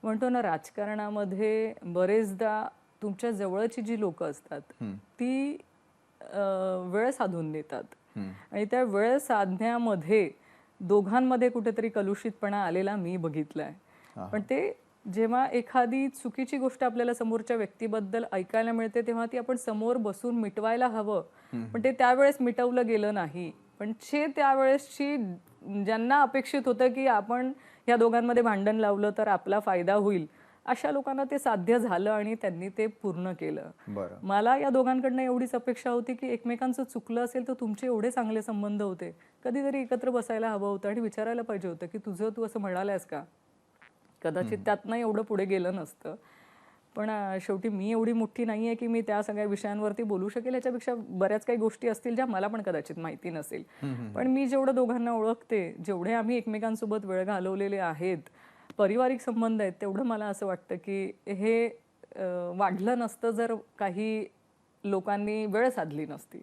B: म्हणतो ना राजकारणामध्ये बरेचदा तुमच्या जवळची जी लोक असतात ती वेळ साधून देतात आणि त्या वेळ साधण्यामध्ये दोघांमध्ये कुठेतरी कलुषितपणा आलेला मी बघितलाय. पण ते जेव्हा एखादी चुकीची गोष्ट आपल्याला समोरच्या व्यक्तीबद्दल ऐकायला मिळते तेव्हा ती आपण समोर बसून मिटवायला हवं, पण ते त्यावेळेस मिटवलं गेलं नाही. पण त्यावेळेसची ज्यांना अपेक्षित होतं की आपण या दोघांमध्ये भांडण लावलं तर आपला फायदा होईल, अशा लोकांना ते साध्य झालं आणि त्यांनी ते पूर्ण केलं. मला या दोघांकडनं एवढीच अपेक्षा होती की एकमेकांचं चुकलं असेल तर तुमचे एवढे चांगले संबंध होते, कधीतरी एकत्र बसायला हवं होतं आणि विचारायला पाहिजे होतं की तू असं म्हणालास का. कदाचित त्यातनं एवढं पुढे गेलं नसतं. पण शेवटी मी एवढी मोठी नाहीये की मी त्या सगळ्या विषयांवरती बोलू शकेल. याच्यापेक्षा बऱ्याच काही गोष्टी असतील ज्या मला पण कदाचित माहिती नसेल. पण मी जेवढं दोघांना ओळखते, जेवढे आम्ही एकमेकांसोबत वेळ घालवलेले आहेत, पारिवारिक संबंध आहेत, तेवढं मला असं वाटतं की हे वाढलं नसतं जर काही लोकांनी वेळ साधली नसती.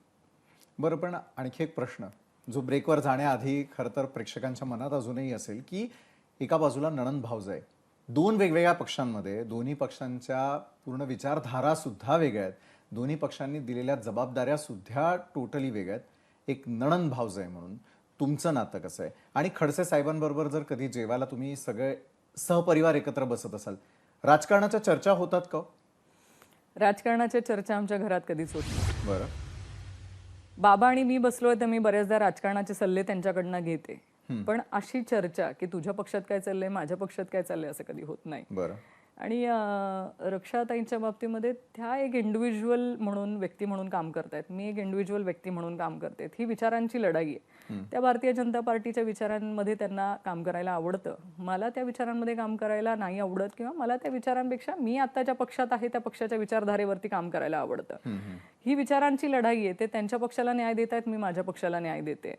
A: बरं, पण आणखी एक प्रश्न जो ब्रेकवर जाण्याआधी खरं तर प्रेक्षकांच्या मनात अजूनही असेल की एका बाजूला नणंद भावजाई, दोन वेगवेगळ्या पक्षांमध्ये, दोन्ही पक्षांच्या पूर्ण विचारधारा सुद्धा वेगळ्या आहेत, दोन्ही पक्षांनी दिलेल्या जबाबदाऱ्या सुद्धा टोटली वेगळ्या आहेत. एक नणंद भावजाई म्हणून तुमचं नातं कसं आहे? आणि खडसे साहेबांबरोबर जर कधी जेवायला तुम्ही सगळे सहपरिवार एकत्र बसत असाल, राजकारणाच्या चर्चा होतात का?
B: राजकारणाच्या चर्चा आमच्या घरात कधीच होत नाही.
A: बरं.
B: बाबा आणि मी बसलोय तर मी बऱ्याचदा राजकारणाचे सल्ले त्यांच्याकडनं घेते, पण अशी चर्चा की तुझ्या पक्षात काय चाललंय, माझ्या पक्षात काय चाललंय असं कधी होत नाही.
A: बरं.
B: आणि रक्षाताईंच्या बाबतीमध्ये त्या एक इंडिव्हिज्युअल म्हणून व्यक्ती म्हणून काम करतायत, मी एक इंडिव्हिज्युअल व्यक्ती म्हणून काम करते. ही विचारांची लढाई आहे. त्या भारतीय जनता पार्टीच्या विचारांमध्ये त्यांना काम करायला आवडतं, मला त्या विचारांमध्ये काम करायला नाही आवडत, किंवा मला त्या विचारांपेक्षा मी आता ज्या पक्षात आहे त्या पक्षाच्या विचारधारेवरती काम करायला आवडतं. ही विचारांची लढाई आहे. ते त्यांच्या पक्षाला न्याय देत आहेत, मी माझ्या पक्षाला न्याय देते.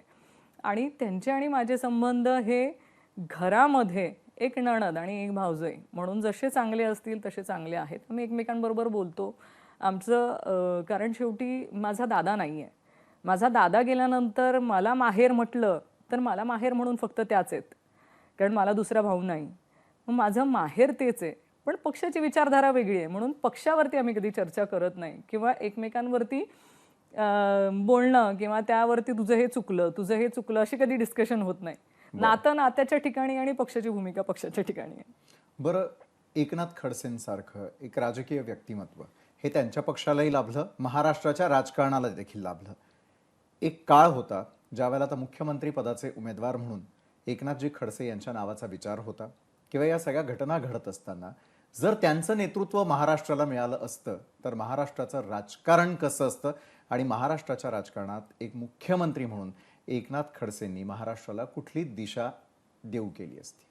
B: आणि त्यांचे आणि माझे संबंध हे घरामध्ये एक नणद आणि एक भावजाई म्हणून जसे चांगले असतील तसे चांगले आहेत. आम्ही एकमेकांबरोबर बोलतो, आमचं कारण शेवटी माझा दादा नाही आहे. माझा दादा गेल्यानंतर मला माहेर म्हटलं तर मला माहेर म्हणून फक्त त्याच आहेत, कारण मला दुसरा भाऊ नाही. मग माझं माहेर तेच आहे, पण पक्षाची विचारधारा वेगळी आहे, म्हणून पक्षावरती आम्ही कधी चर्चा करत नाही किंवा एकमेकांवरती बोलणं किंवा त्यावरती तुझं हे चुकलं अशी कधी डिस्कशन होत नाही. नातं नात्याच्या ठिकाणी आणि पक्षाची भूमिका पक्षाच्या ठिकाणी आहे.
A: बरं, एकनाथ खडसेंसारखं एक राजकीय व्यक्तिमत्व हे त्यांच्या पक्षालाही लाभलं, महाराष्ट्राच्या राजकारणाला देखील लाभलं. एक काळ होता ज्यावेळेला आता मुख्यमंत्री पदाचे उमेदवार म्हणून एकनाथजी खडसे यांच्या नावाचा विचार होता किंवा या सगळ्या घटना घडत असताना जर त्यांचं नेतृत्व महाराष्ट्राला मिळालं असतं तर महाराष्ट्राचं राजकारण कसं असतं आणि महाराष्ट्राच्या राजकारणात एक मुख्यमंत्री म्हणून एकनाथ खडसेंनी महाराष्ट्राला कुठली दिशा देऊ केली असती?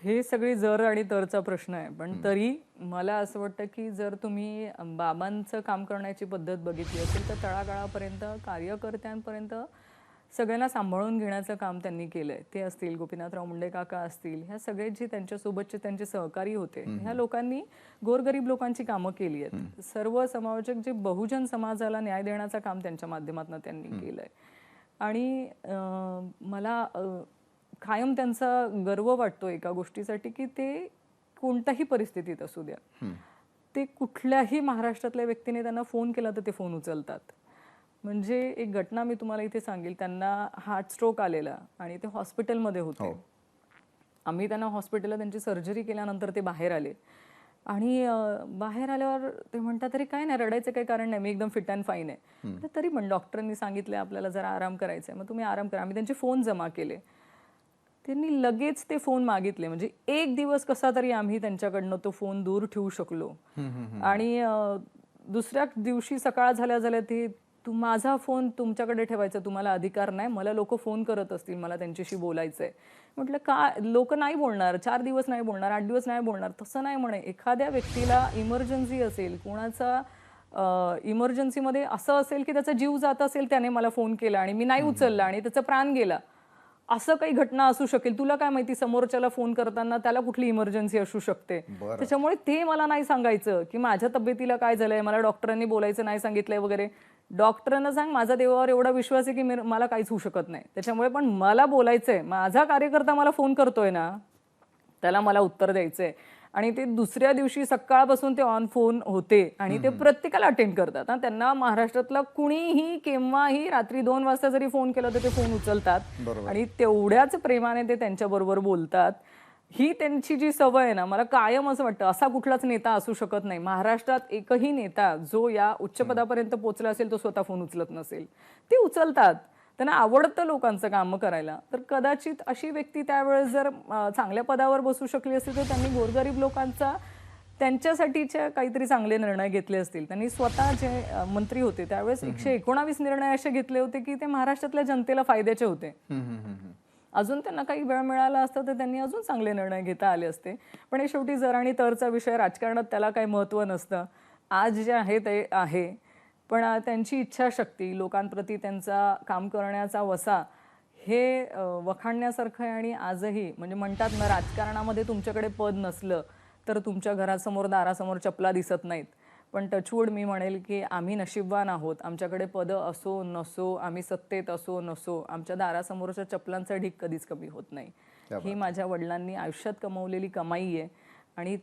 B: हे सगळी जर आणि तरचा प्रश्न आहे, पण तरी मला असं वाटतं की जर तुम्ही बाबांचं काम करण्याची पद्धत बघितली असेल तर तळागाळापर्यंत कार्यकर्त्यांपर्यंत सगळ्यांना सांभाळून घेण्याचं काम त्यांनी केलंय. ते असतील गोपीनाथराव मुंडे काका असतील, ह्या सगळे जे त्यांच्यासोबतचे त्यांचे सहकारी होते, ह्या लोकांनी गोरगरीब लोकांची कामं केली आहेत. सर्व समावेशक जे बहुजन समाजाला न्याय देण्याचं काम त्यांच्या माध्यमातून त्यांनी केलंय. आणि मला कायम त्यांचा गर्व वाटतो एका गोष्टीसाठी की ते कोणत्याही परिस्थितीत असू द्या, ते कुठल्याही महाराष्ट्रातल्या व्यक्तीने त्यांना फोन केला तर ते फोन उचलतात. म्हणजे एक घटना मी तुम्हाला इथे सांगेल. त्यांना हार्ट स्ट्रोक आलेला आणि ते हॉस्पिटलमध्ये होते. आम्ही त्यांना हॉस्पिटलला त्यांची सर्जरी केल्यानंतर ते बाहेर आले आणि बाहेर आल्यावर ते म्हणतात तरी काय नाही, रडायचं काही कारण नाही, मी एकदम फिट अँड फाईन आहे. तरी पण डॉक्टरांनी सांगितलं आपल्याला जरा आराम करायचा आहे, मग तुम्ही आराम करा. आम्ही त्यांचे फोन जमा केले, त्यांनी लगेच ते फोन मागितले. म्हणजे एक दिवस कसा तरी आम्ही त्यांच्याकडनं तो फोन दूर ठेवू शकलो. आणि दुसऱ्या दिवशी सकाळ झाल्या झाल्या ते माझा फोन तुमच्याकडे ठेवायचा तुम्हाला अधिकार नाही, मला लोक फोन करत असतील, मला त्यांच्याशी बोलायचंय. म्हटलं का लोक नाही बोलणार, 4 दिवस नाही बोलणार, 8 दिवस नाही बोलणार, तसं नाही म्हणे. एखाद्या व्यक्तीला इमर्जन्सी असेल, कोणाचा इमर्जन्सीमध्ये असं असेल की त्याचा जीव जात असेल, त्याने मला फोन केला आणि मी नाही उचलला आणि त्याचा प्राण गेला, असं काही घटना असू शकेल. तुला काय माहिती समोरच्याला फोन करताना त्याला कुठली इमर्जन्सी असू शकते. त्याच्यामुळे ते मला नाही सांगायचं की माझ्या तब्येतीला काय झालंय, मला डॉक्टरांनी बोलायचं नाही सांगितलंय वगैरे. डॉक्टरांना सांग माझा देवावर एवढा विश्वास आहे की मला काहीच होऊ शकत नाही. त्याच्यामुळे पण मला बोलायचंय, माझा कार्यकर्ता मला फोन करतोय ना, त्याला मला उत्तर द्यायचंय. आणि ते दुसऱ्या दिवशी सकाळपासून ते ऑन फोन होते आणि ते प्रत्येकाला अटेंड करतात. त्यांना महाराष्ट्रातला कुणीही केव्हाही रात्री 2 वाजता जरी फोन केला तर ते फोन उचलतात आणि तेवढ्याच प्रेमाने ते त्यांच्याबरोबर बोलतात. ही त्यांची जी सवय आहे ना, मला कायम असं वाटतं असा कुठलाच नेता असू शकत नाही महाराष्ट्रात. एकही नेता जो या उच्च पदापर्यंत पोहोचला असेल तो स्वतः फोन उचलत नसेल. ते उचलतात, त्यांना आवडतं लोकांचं काम करायला. तर कदाचित अशी व्यक्ती त्यावेळेस जर चांगल्या पदावर बसू शकली असती तर त्यांनी गोरगरीब लोकांचा त्यांच्यासाठीचे काहीतरी चांगले निर्णय घेतले असतील. त्यांनी स्वतः जे मंत्री होते त्यावेळेस 119 निर्णय असे घेतले होते की ते महाराष्ट्रातल्या जनतेला फायद्याचे होते. अजून त्यांना काही वेळ मिळाला असता तर त्यांनी अजून चांगले निर्णय घेता आले असते. पण हे शेवटी जर आणि तरचा विषय, राजकारणात त्याला काही महत्त्व नसतं. आज जे आहे ते आहे, पण त्यांची इच्छाशक्ती, लोकांप्रती त्यांचा काम करण्याचा वसा हे वखाणण्यासारखं आहे. आणि आजही म्हणजे म्हणतात ना, राजकारणामध्ये तुमच्याकडे पद नसलं तर तुमच्या घरासमोर दारासमोर चपला दिसत नाहीत. पण टचवूड मी म्हणेल की आम्ही नशीबवान आहोत. आमच्याकडे पदं असो नसो, आम्ही सत्तेत असो नसो, आमच्या दारासमोरच्या चपलांचा ढीग कधीच कमी होत नाही. ही माझ्या वडिलांनी आयुष्यात कमवलेली कमाई आहे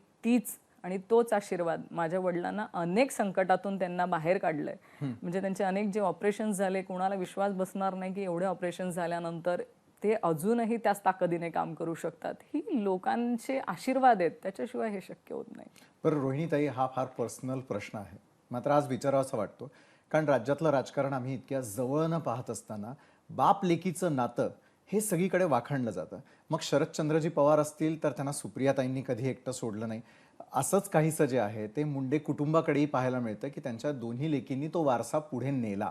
B: आणि तोच आशीर्वाद माझ्या वडिलांना अनेक संकटातून त्यांना बाहेर काढलंय. म्हणजे त्यांचे अनेक जे ऑपरेशन्स झाले, कोणाला विश्वास बसणार नाही की एवढे ऑपरेशन्स झाल्यानंतर ते अजूनही त्याच ताकदीने काम करू शकतात. ही लोकांचे आशीर्वाद आहेत, त्याच्याशिवाय हे शक्य होत नाही.
A: बरं रोहिणीताई, हा फार पर्सनल प्रश्न आहे, मात्र आज विचारावासा वाटतो. कारण राज्यातलं राजकारण आम्ही इतक्या जवळनं पाहत असताना बाप लेकीचं नातं हे सगळीकडे वाखाणलं जातं. मग शरदचंद्रजी पवार असतील तर त्यांना सुप्रियाताईंनी कधी एकटं सोडलं नाही. असंच काहीसं जे आहे ते मुंडे कुटुंबाकडेही पाहायला मिळतं की त्यांच्या दोन्ही लेकींनी तो वारसा पुढे नेला.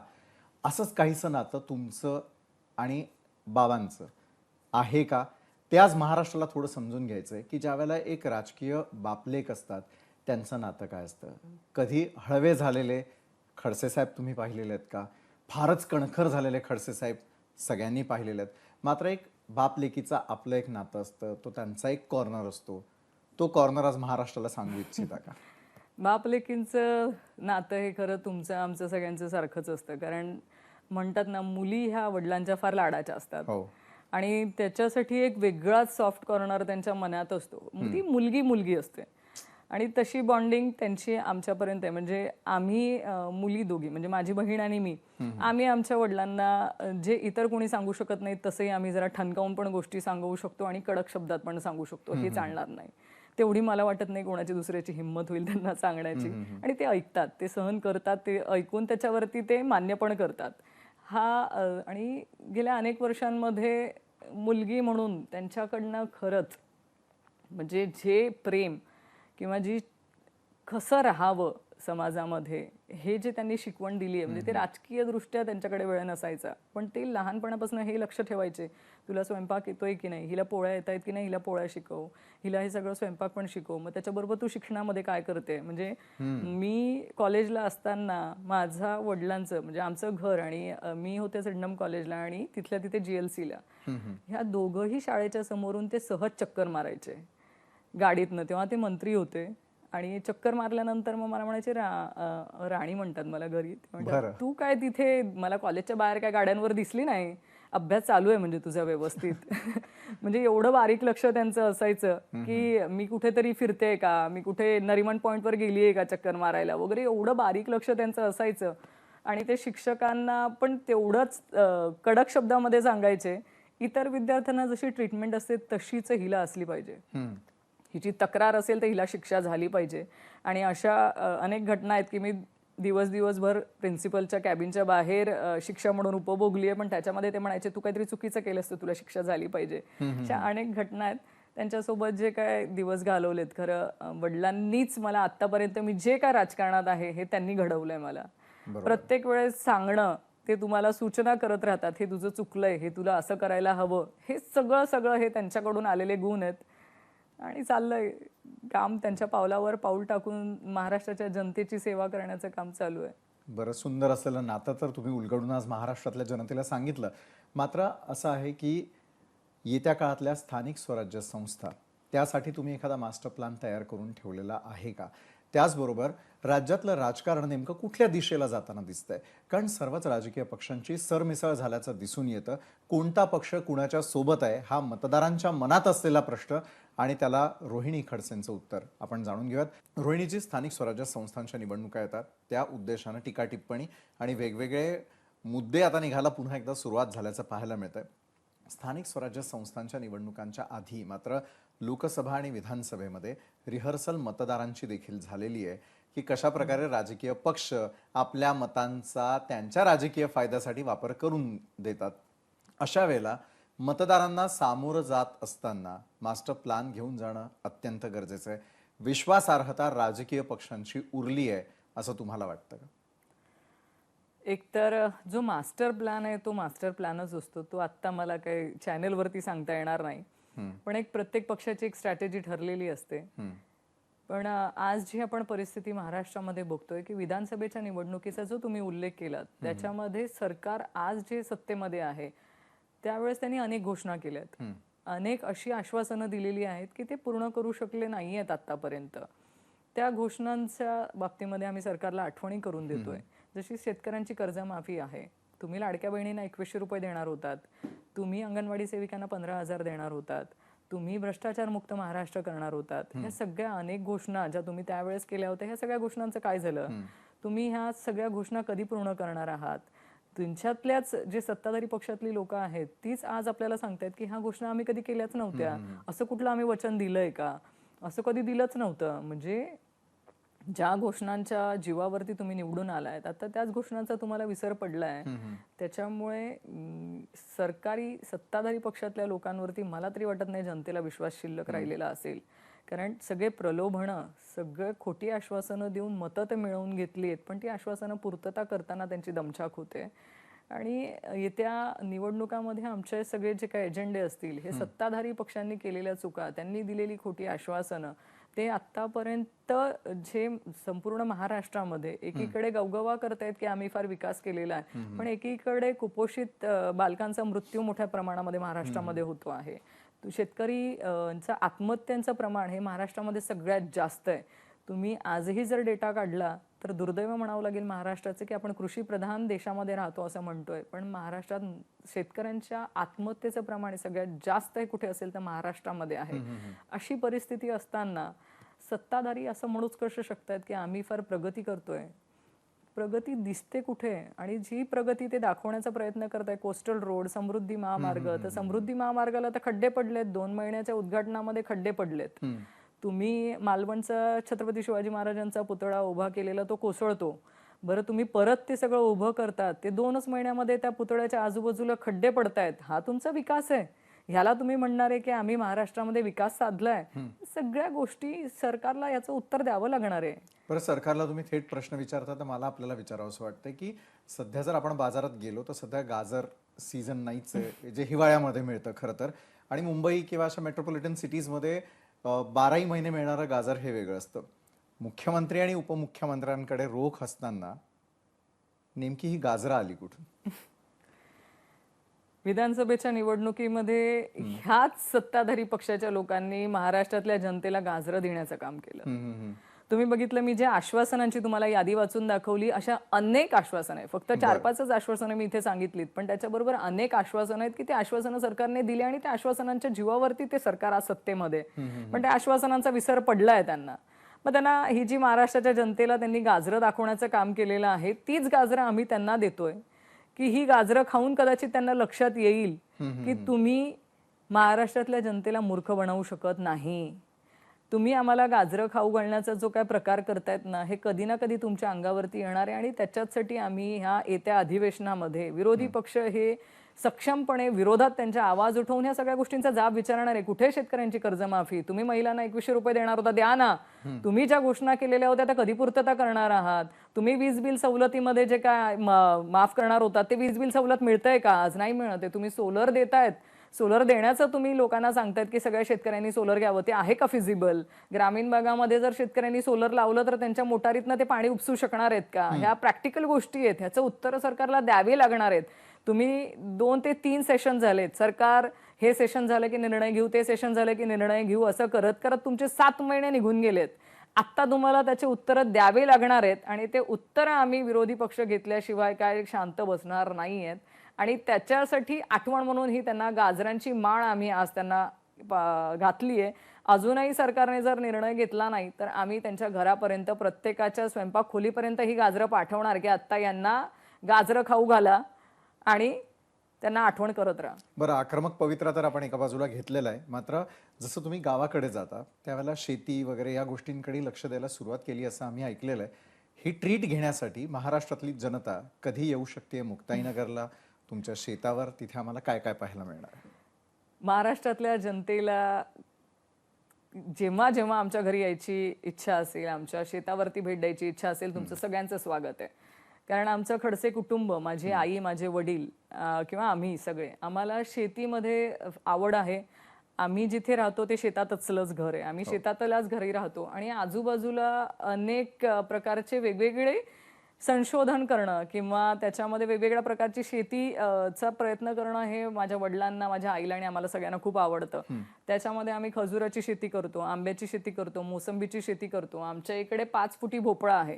A: असंच काहीसं नातं तुमचं आणि बाबांचं आहे का? ते आज महाराष्ट्राला थोडं समजून घ्यायचं आहे की ज्यावेळेला एक राजकीय बापलेक असतात त्यांचं नातं काय असतं. कधी हळवे झालेले खडसे साहेब तुम्ही पाहिलेले आहेत का? फारच कणखर झालेले खडसे साहेब सगळ्यांनी पाहिलेले आहेत. मात्र एक बापलेकीचा आपलं एक नातं असतं, तो त्यांचा एक कॉर्नर असतो. तो कॉर्नर आज महाराष्ट्राला सांगू इच्छिता का?
B: बाप लेकींचं नातं हे खरं तुमचं आमचं सगळ्यांचं सारखंच असतं. कारण म्हणतात ना, मुली ह्या वडिलांच्या फार लाडाच्या असतात
A: हो.
B: आणि त्याच्यासाठी एक वेगळाच सॉफ्ट कॉर्नर त्यांच्या मनात असतो. ती मुलगी मुलगी असते आणि तशी बॉन्डिंग त्यांची आमच्यापर्यंत आहे. म्हणजे आम्ही मुली दोघी म्हणजे माझी बहीण आणि मी, आम्ही आमच्या वडिलांना जे इतर कोणी सांगू शकत नाही तसंही आम्ही जरा ठणकावून पण गोष्टी सांगू शकतो आणि कडक शब्दात पण सांगू शकतो. हे चालणार नाही. तेवढी मला वाटत नाही कोणाची दुसऱ्याची हिंमत होईल त्यांना सांगण्याची. आणि ते ऐकतात, ते सहन करतात, ते ऐकून त्याच्यावरती ते मान्य पण करतात. आणि गेल्या अनेक वर्षांमध्ये मुलगी म्हणून त्यांच्याकडनं खरंच म्हणजे जे प्रेम किंवा जी कसं राहावं समाजामध्ये हे जे त्यांनी शिकवण दिली आहे, म्हणजे ते राजकीय दृष्ट्या त्यांच्याकडे वेळ नसायचा, पण ते लहानपणापासून हे लक्ष ठेवायचे, तुला स्वयंपाक येतोय की नाही, हिला पोळ्या येत आहेत की नाही, हिला पोळ्या शिकव, हिला हे सगळं स्वयंपाक पण शिकव, मग त्याच्याबरोबर तू शिक्षणामध्ये काय करते. म्हणजे मी कॉलेजला असताना माझा वडिलांचं म्हणजे आमचं घर आणि मी होते सिडनम कॉलेजला आणि तिथल्या तिथे GLCला, ह्या दोघंही शाळेच्या समोरून ते सहज चक्कर मारायचे गाडीतनं. तेव्हा ते मंत्री होते आणि चक्कर मारल्यानंतर मग मला म्हणायचे राणी म्हणतात मला घरी. ते म्हणतात,
A: बरं.
B: तू काय तिथे मला कॉलेजच्या बाहेर काय गाड्यांवर दिसली नाही, अभ्यास चालू आहे म्हणजे तुझा व्यवस्थित. म्हणजे एवढं बारीक लक्ष त्यांचं असायचं की मी कुठेतरी फिरते का, मी कुठे नरिमन पॉईंटवर गेलीये का चक्कर मारायला वगैरे, एवढं बारीक लक्ष त्यांचं असायचं. आणि ते शिक्षकांना पण तेवढंच कडक शब्दामध्ये सांगायचे, इतर विद्यार्थ्यांना जशी ट्रीटमेंट असते तशीच हिला असली पाहिजे, हिची तक्रार असेल तर हिला शिक्षा झाली पाहिजे. आणि अशा अनेक घटना आहेत की मी दिवसभर प्रिन्सिपलच्या कॅबिनच्या बाहेर शिक्षा म्हणून उपभोगली आहे, पण त्याच्यामध्ये ते म्हणायचे तू काहीतरी चुकीचं केलंस तर तुला शिक्षा झाली पाहिजे. अशा अनेक घटना आहेत. त्यांच्यासोबत जे काय दिवस घालवलेत, खरं वडिलांनीच मला आत्तापर्यंत मी जे काय राजकारणात आहे हे त्यांनी घडवलंय मला. प्रत्येक वेळेस सांगणं, ते तुम्हाला सूचना करत राहतात, हे तुझं चुकलंय, हे तुला असं करायला हवं, हे सगळं हे त्यांच्याकडून आलेले गुण आहेत. आणि चाललंय काम, त्यांच्या पावलावर पाऊल टाकून महाराष्ट्राच्या जनतेची सेवा करण्याचं काम चालू आहे.
A: बरं, सुंदर असलेलं नातं तर तुम्ही उलगडून आज महाराष्ट्रातल्या जनतेला सांगितलं. मात्र असं आहे की येत्या काळातल्या स्थानिक स्वराज्य संस्था, त्यासाठी तुम्ही एखादा मास्टर प्लॅन तयार करून ठेवलेला आहे का? त्याचबरोबर राज्यातलं राजकारण नेमकं कुठल्या दिशेला जाताना दिसतंय? कारण सर्वच राजकीय पक्षांची सरमिसळ झाल्याचं दिसून येतं. कोणता पक्ष कुणाच्या सोबत आहे हा मतदारांच्या मनात असलेला प्रश्न, आणि त्याला रोहिणी खडसेंचं उत्तर आपण जाणून घेऊयात. रोहिणीची, स्थानिक स्वराज्य संस्थांच्या निवडणुका येतात, त्या उद्देशानं टीका टिप्पणी आणि वेगवेगळे मुद्दे आता निघायला पुन्हा एकदा सुरुवात झाल्याचं पाहायला मिळतंय. स्थानिक स्वराज्य संस्थांच्या निवडणुकांच्या आधी मात्र लोकसभा आणि विधानसभेमध्ये रिहर्सल मतदारांची देखील झालेली आहे की कशा प्रकारे राजकीय पक्ष आपल्या मतांचा त्यांच्या राजकीय फायद्यासाठी वापर करून देतात. अशा वेळेला मतदारांना सामोरं जात असताना मास्टर प्लॅन घेऊन जाणं अत्यंत गरजेचं आहे. विश्वासार्हता राजकीय पक्षांची उरली आहे असं तुम्हाला वाटतं का?
B: एकतर जो मास्टर प्लॅन आहे तो मास्टर प्लॅनच असतो, तो आत्ता मला काही चॅनेलवरती सांगता येणार नाही. पण एक प्रत्येक पक्षाची एक स्ट्रॅटेजी ठरलेली असते. पण आज जी आपण परिस्थिती महाराष्ट्रामध्ये बघतोय की विधानसभेच्या निवडणुकीचा जो तुम्ही उल्लेख केलात, त्याच्यामध्ये सरकार आज जे सत्तेमध्ये आहे त्यावेळेस त्यांनी अनेक घोषणा केल्यात, अनेक अशी आश्वासनं दिलेली आहेत की ते पूर्ण करू शकले नाही आहेत आतापर्यंत. त्या घोषणांच्या बाबतीमध्ये आम्ही सरकारला आठवणी करून देतोय. जशी शेतकऱ्यांची कर्जमाफी आहे, तुम्ही लाडक्या बहिणींना 2100 रुपये देणार होतात, तुम्ही अंगणवाडी सेविकांना 15,000 देणार होतात, तुम्ही भ्रष्टाचार मुक्त महाराष्ट्र करणार होतात. ह्या सगळ्या अनेक घोषणा ज्या तुम्ही त्यावेळेस केल्या होत्या, ह्या सगळ्या घोषणांचं काय झालं? तुम्ही ह्या सगळ्या घोषणा कधी पूर्ण करणार आहात? तुमच्यातल्याच जे सत्ताधारी पक्षातली लोक आहेत तीच आज आपल्याला सांगतायत की ह्या घोषणा आम्ही कधी केल्याच नव्हत्या, असं कुठलं आम्ही वचन दिलंय का, असं कधी दिलंच नव्हतं. म्हणजे ज्या घोषणांच्या जीवावरती तुम्ही निवडून आलायत, आता त्याच घोषणांचा तुम्हाला विसर पडलाय. त्याच्यामुळे सरकारी सत्ताधारी पक्षातल्या लोकांवरती मला तरी वाटत नाही जनतेला विश्वास शिल्लक राहिलेला असेल. कारण सगळे प्रलोभनं, सगळं खोटी आश्वासनं देऊन मतं ते मिळवून घेतली आहेत, पण ती आश्वासनं पूर्तता करताना त्यांची दमछाक होते. आणि येत्या निवडणुकामध्ये आमचे सगळे जे काही एजेंडे असतील, हे सत्ताधारी पक्षांनी केलेल्या चुका, त्यांनी दिलेली खोटी आश्वासनं, ते आत्तापर्यंत जे संपूर्ण महाराष्ट्रामध्ये एकीकडे गवगवा करतायत की आम्ही फार विकास केलेला आहे, पण एकीकडे कुपोषित बालकांचा मृत्यू मोठ्या प्रमाणामध्ये महाराष्ट्रामध्ये होतो आहे. शेतकरी आत्महत्यांचं प्रमाण हे महाराष्ट्रामध्ये सगळ्यात जास्त आहे. तुम्ही आजही जर डेटा काढला तर दुर्दैव म्हणावं लागेल महाराष्ट्राचं की आपण कृषीप्रधान देशामध्ये राहतो असं म्हणतोय, पण महाराष्ट्रात शेतकऱ्यांच्या आत्महत्येचं प्रमाण सगळ्यात जास्त कुठे असेल तर महाराष्ट्रामध्ये आहे. अशी परिस्थिती असताना सत्ताधारी असं म्हणूच करू शकतात की आम्ही फार प्रगती करतोय. प्रगती दिसते कुठे? आणि जी प्रगती ते दाखवण्याचा प्रयत्न करताय, कोस्टल रोड, समृद्धी महामार्ग, तर समृद्धी महामार्गाला तर खड्डे पडलेत, 2 महिन्याच्या उद्घाटनामध्ये खड्डे पडलेत. तुम्ही मालवणचा छत्रपती शिवाजी महाराजांचा पुतळा उभा केलेला तो कोसळतो. बरं, तुम्ही परत ते सगळं उभं करतात, ते 2च महिन्यामध्ये त्या पुतळ्याच्या आजूबाजूला खड्डे पडतायत. हा तुमचा विकास आहे? ह्याला तुम्ही म्हणणार आहे की आम्ही महाराष्ट्रामध्ये विकास साधलाय? सगळ्या गोष्टी सरकारला याचं उत्तर द्यावं लागणार आहे.
A: बरं, सरकारला तुम्ही थेट प्रश्न विचारता तर मला आपल्याला विचारावंसं वाटतं की सध्या जर आपण बाजारात गेलो तर सध्या गाजर सीझन नाहीच आहे, जे हिवाळ्यामध्ये मिळतं खरं तर. आणि मुंबई किंवा अशा मेट्रोपॉलिटन सिटीजमध्ये 12ही महिने मिळणारं गाजर हे वेगळं असतं. मुख्यमंत्री आणि उपमुख्यमंत्र्यांकडे रोख असताना नेमकी ही गाजरं आली कुठून?
B: विधानसभेच्या निवडणुकीमध्ये ह्याच सत्ताधारी पक्षाच्या लोकांनी महाराष्ट्रातल्या जनतेला गाजरं देण्याचं काम केलं. तुम्ही बघितलं, मी ज्या आश्वासनांची तुम्हाला यादी वाचून दाखवली, अशा अनेक आश्वासनं आहे. फक्त 4-5च आश्वासनं मी इथे सांगितलीत, पण त्याच्याबरोबर अनेक आश्वासनं आहेत की ते आश्वासनं सरकारने दिली आणि त्या आश्वासनांच्या जीवावरती ते सरकार आज सत्तेमध्ये. पण त्या आश्वासनांचा विसर पडलाय त्यांना. मग त्यांना ही जी महाराष्ट्राच्या जनतेला त्यांनी गाजरं दाखवण्याचं काम केलेलं आहे, तीच गाजरं आम्ही त्यांना देतोय की ही गाजरं खाऊन कदाचित त्यांना लक्षात येईल की तुम्ही महाराष्ट्रातल्या जनतेला मूर्ख बनवू शकत नाही. तुम्ही आम्हाला गाजरं खाऊ घालण्याचा जो काय प्रकार करतायत ना, हे कधी ना कधी तुमच्या अंगावरती येणार आहे. आणि त्याच्यासाठी आम्ही ह्या येत्या अधिवेशनामध्ये विरोधी पक्ष हे सक्षमपणे विरोधात त्यांचा आवाज उठवून ह्या सगळ्या गोष्टींचा जाब विचारणार आहे. कुठे शेतकऱ्यांची कर्जमाफी? तुम्ही महिलांना 2100 रुपये देणार होता, द्या ना. तुम्ही ज्या घोषणा केलेल्या होत्या त्या कधी पूर्तता करणार आहात? तुम्ही वीज बिल सवलतीमध्ये जे काय माफ करणार होता ते वीज बिल सवलत मिळतंय का? आज नाही मिळत आहे. तुम्ही सोलर देतायत, सोलर देण्याचं तुम्ही लोकांना सांगतायत की सगळ्या शेतकऱ्यांनी सोलर घ्यावं, ते आहे का फिजिबल? ग्रामीण भागामध्ये जर शेतकऱ्यांनी सोलर लावलं तर त्यांच्या मोटारीतनं ते पाणी उपसू शकणार आहेत का? ह्या प्रॅक्टिकल गोष्टी आहेत, ह्याचं उत्तर सरकारला द्यावी लागणार आहेत. तुम्ही 2 ते 3 सेशन झालेत, सरकार हे सेशन झालं की निर्णय घेऊ, ते सेशन झालं की निर्णय घेऊ, असं करत करत तुमचे 7 महिने निघून गेलेत. आत्ता तुम्हाला त्याचे उत्तर द्यावे लागणार आहेत आणि ते उत्तर आम्ही विरोधी पक्ष घेतल्याशिवाय काय शांत बसणार नाहीयेत. आणि त्याच्यासाठी आठवण म्हणून ही त्यांना गाजरांची माळ आम्ही आज त्यांना घातली आहे. अजूनही सरकारने जर निर्णय घेतला नाही तर आम्ही त्यांच्या घरापर्यंत, प्रत्येकाच्या स्वयंपाक खोलीपर्यंत ही गाजरं पाठवणार की आत्ता यांना गाजरं खाऊ घाला आणि त्यांना आठवण करत राहा.
A: बरं, आक्रमक पवित्रा तर आपण एका बाजूला घेतलेला आहे, मात्र जसं तुम्ही गावाकडे जाता त्यावेळेला शेती वगैरे या गोष्टींकडे लक्ष द्यायला सुरुवात केली असं आम्ही ऐकलेलं आहे. ही ट्रीट घेण्यासाठी महाराष्ट्रातली जनता कधी येऊ शकते मुक्ताईनगरला, तुमच्या शेतावर? तिथे आम्हाला काय काय पाहायला मिळणार आहे?
B: महाराष्ट्रातल्या जनतेला जेव्हा जेव्हा आमच्या घरी यायची इच्छा असेल, आमच्या शेतावरती भेट द्यायची इच्छा असेल, तुमचं सगळ्यांचं स्वागत आहे. कारण आमचं खडसे कुटुंब, माझी आई, माझे वडील किंवा आम्ही सगळे, आम्हाला शेतीमध्ये आवड आहे. आम्ही जिथे राहतो ते शेतातलंच घर आहे. आम्ही शेतातल्याच घरी राहतो आणि आजूबाजूला अनेक प्रकारचे वेगवेगळे संशोधन करणं किंवा त्याच्यामध्ये वेगवेगळ्या प्रकारची शेतीचा प्रयत्न करणं हे माझ्या वडिलांना, माझ्या आईला आणि आम्हाला सगळ्यांना खूप आवडतं. त्याच्यामध्ये आम्ही खजुराची शेती करतो, आंब्याची शेती करतो, मोसंबीची शेती करतो. आमच्या इकडे 5 फुटी भोपळा आहे,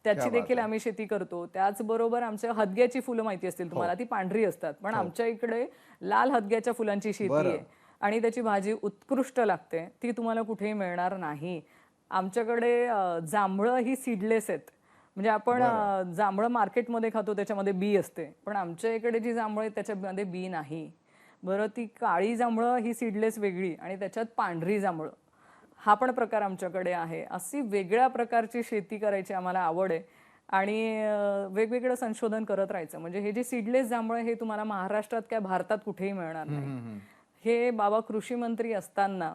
B: त्याची देखील आम्ही शेती करतो. त्याचबरोबर आमच्या हदग्याची फुलं माहिती असतील तुम्हाला, ती पांढरी असतात, पण आमच्या इकडे लाल हदग्याच्या फुलांची शेती आहे आणि त्याची भाजी उत्कृष्ट लागते. ती तुम्हाला कुठेही मिळणार नाही. आमच्याकडे जांभळं ही सीडलेस आहेत, म्हणजे आपण जांभळं मार्केटमध्ये खातो त्याच्यामध्ये बी असते, पण आमच्या इकडे जी जांभळं आहेत त्याच्यामध्ये बी नाही. बरं, ती काळी जांभळं ही सीडलेस वेगळी आणि त्याच्यात पांढरी जांभळं, हा पण प्रकार आमच्याकडे आहे. अशी वेगळ्या प्रकारची शेती करायची आम्हाला आवड आहे आणि वेगवेगळं संशोधन करत राहायचं. म्हणजे हे जे सीडलेस जांभळं हे तुम्हाला महाराष्ट्रात काय भारतात कुठेही मिळणार नाही. हे बाबा कृषी मंत्री असताना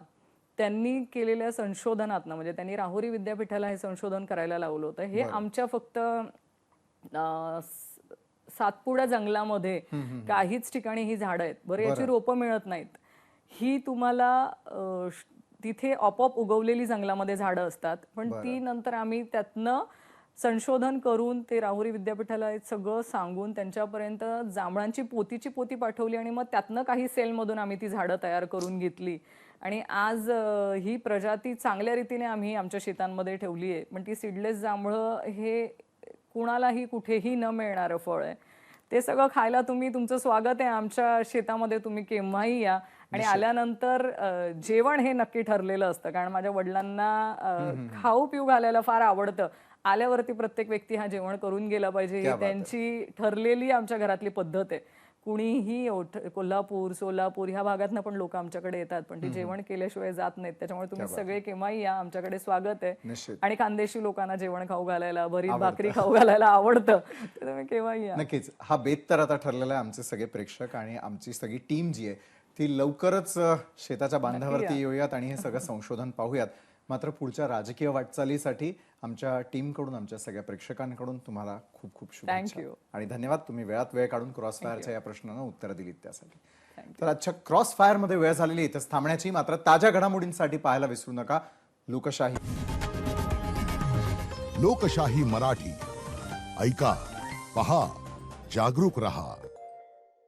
B: त्यांनी केलेल्या संशोधनातनं, म्हणजे त्यांनी राहुरी विद्यापीठाला हे संशोधन करायला लावलं होतं. हे आमच्या फक्त सातपुडा जंगलामध्ये काहीच ठिकाणी ही झाडं आहेत. बरं, याची रोपं मिळत नाहीत. ही तुम्हाला तिथे आपोआप उगवलेली जंगलामध्ये झाडं असतात, पण ती नंतर आम्ही त्यातनं संशोधन करून ते राहुरी विद्यापीठाला सगळं सांगून त्यांच्यापर्यंत जांभळांची पोतीची पोती पाठवली आणि मग त्यातनं काही सेलमधून आम्ही ती झाडं तयार करून घेतली आणि आज ही प्रजाती चांगल्या रीतीने आम्ही आमच्या शेतांमध्ये ठेवली आहे. पण ती सीडलेस जांभळं हे कुणालाही कुठेही न मिळणारं फळ आहे. ते सगळं खायला तुमचं स्वागत आहे आमच्या शेतामध्ये. तुम्ही केव्हाही या आणि आल्यानंतर जेवण हे नक्की ठरलेलं असतं. कारण माझ्या वडिलांना खाऊ पिऊ घालायला फार आवडतं. आल्यावरती प्रत्येक व्यक्ती हा जेवण करून गेला पाहिजे ही त्यांची ठरलेली आमच्या घरातली पद्धत आहे. कुणीही कोल्हापूर, सोलापूर ह्या भागातनं पण लोक आमच्याकडे येतात, पण ते जेवण केल्याशिवाय जात नाहीत. त्याच्यामुळे तुम्ही सगळे केव्हाही या, आमच्याकडे स्वागत आहे.
A: निश्चित.
B: आणि खानदेशी लोकांना जेवण खाऊ घालायला, भरीत भाकरी खाऊ घालायला आवडतं, तर तुम्ही केव्हाही या.
A: नक्कीच हा बेत तर आता ठरलेला आहे. आमचे सगळे प्रेक्षक आणि आमची सगळी टीम जी आहे ती लवकरच शेताच्या बांधावरती येऊयात आणि हे सगळं संशोधन पाहूयात. मात्र पुढच्या राजकीय वाटचालीसाठी आमच्या टीमकडून, आमच्या सगळ्या प्रेक्षकांकडून तुम्हाला खूप खूप शुभेच्छा आणि धन्यवाद. तुम्ही वेळात वेळ काढून क्रॉसफायरच्या या प्रश्नांना उत्तरं दिलीत त्यासाठी. तर आजच्या क्रॉसफायर मध्ये वेळ झालेली इथंच थांबण्याची. मात्र ताज्या घडामोडींसाठी पाहायला विसरू नका लोकशाही.
C: लोकशाही मराठी ऐका, पहा, जागरूक रहा.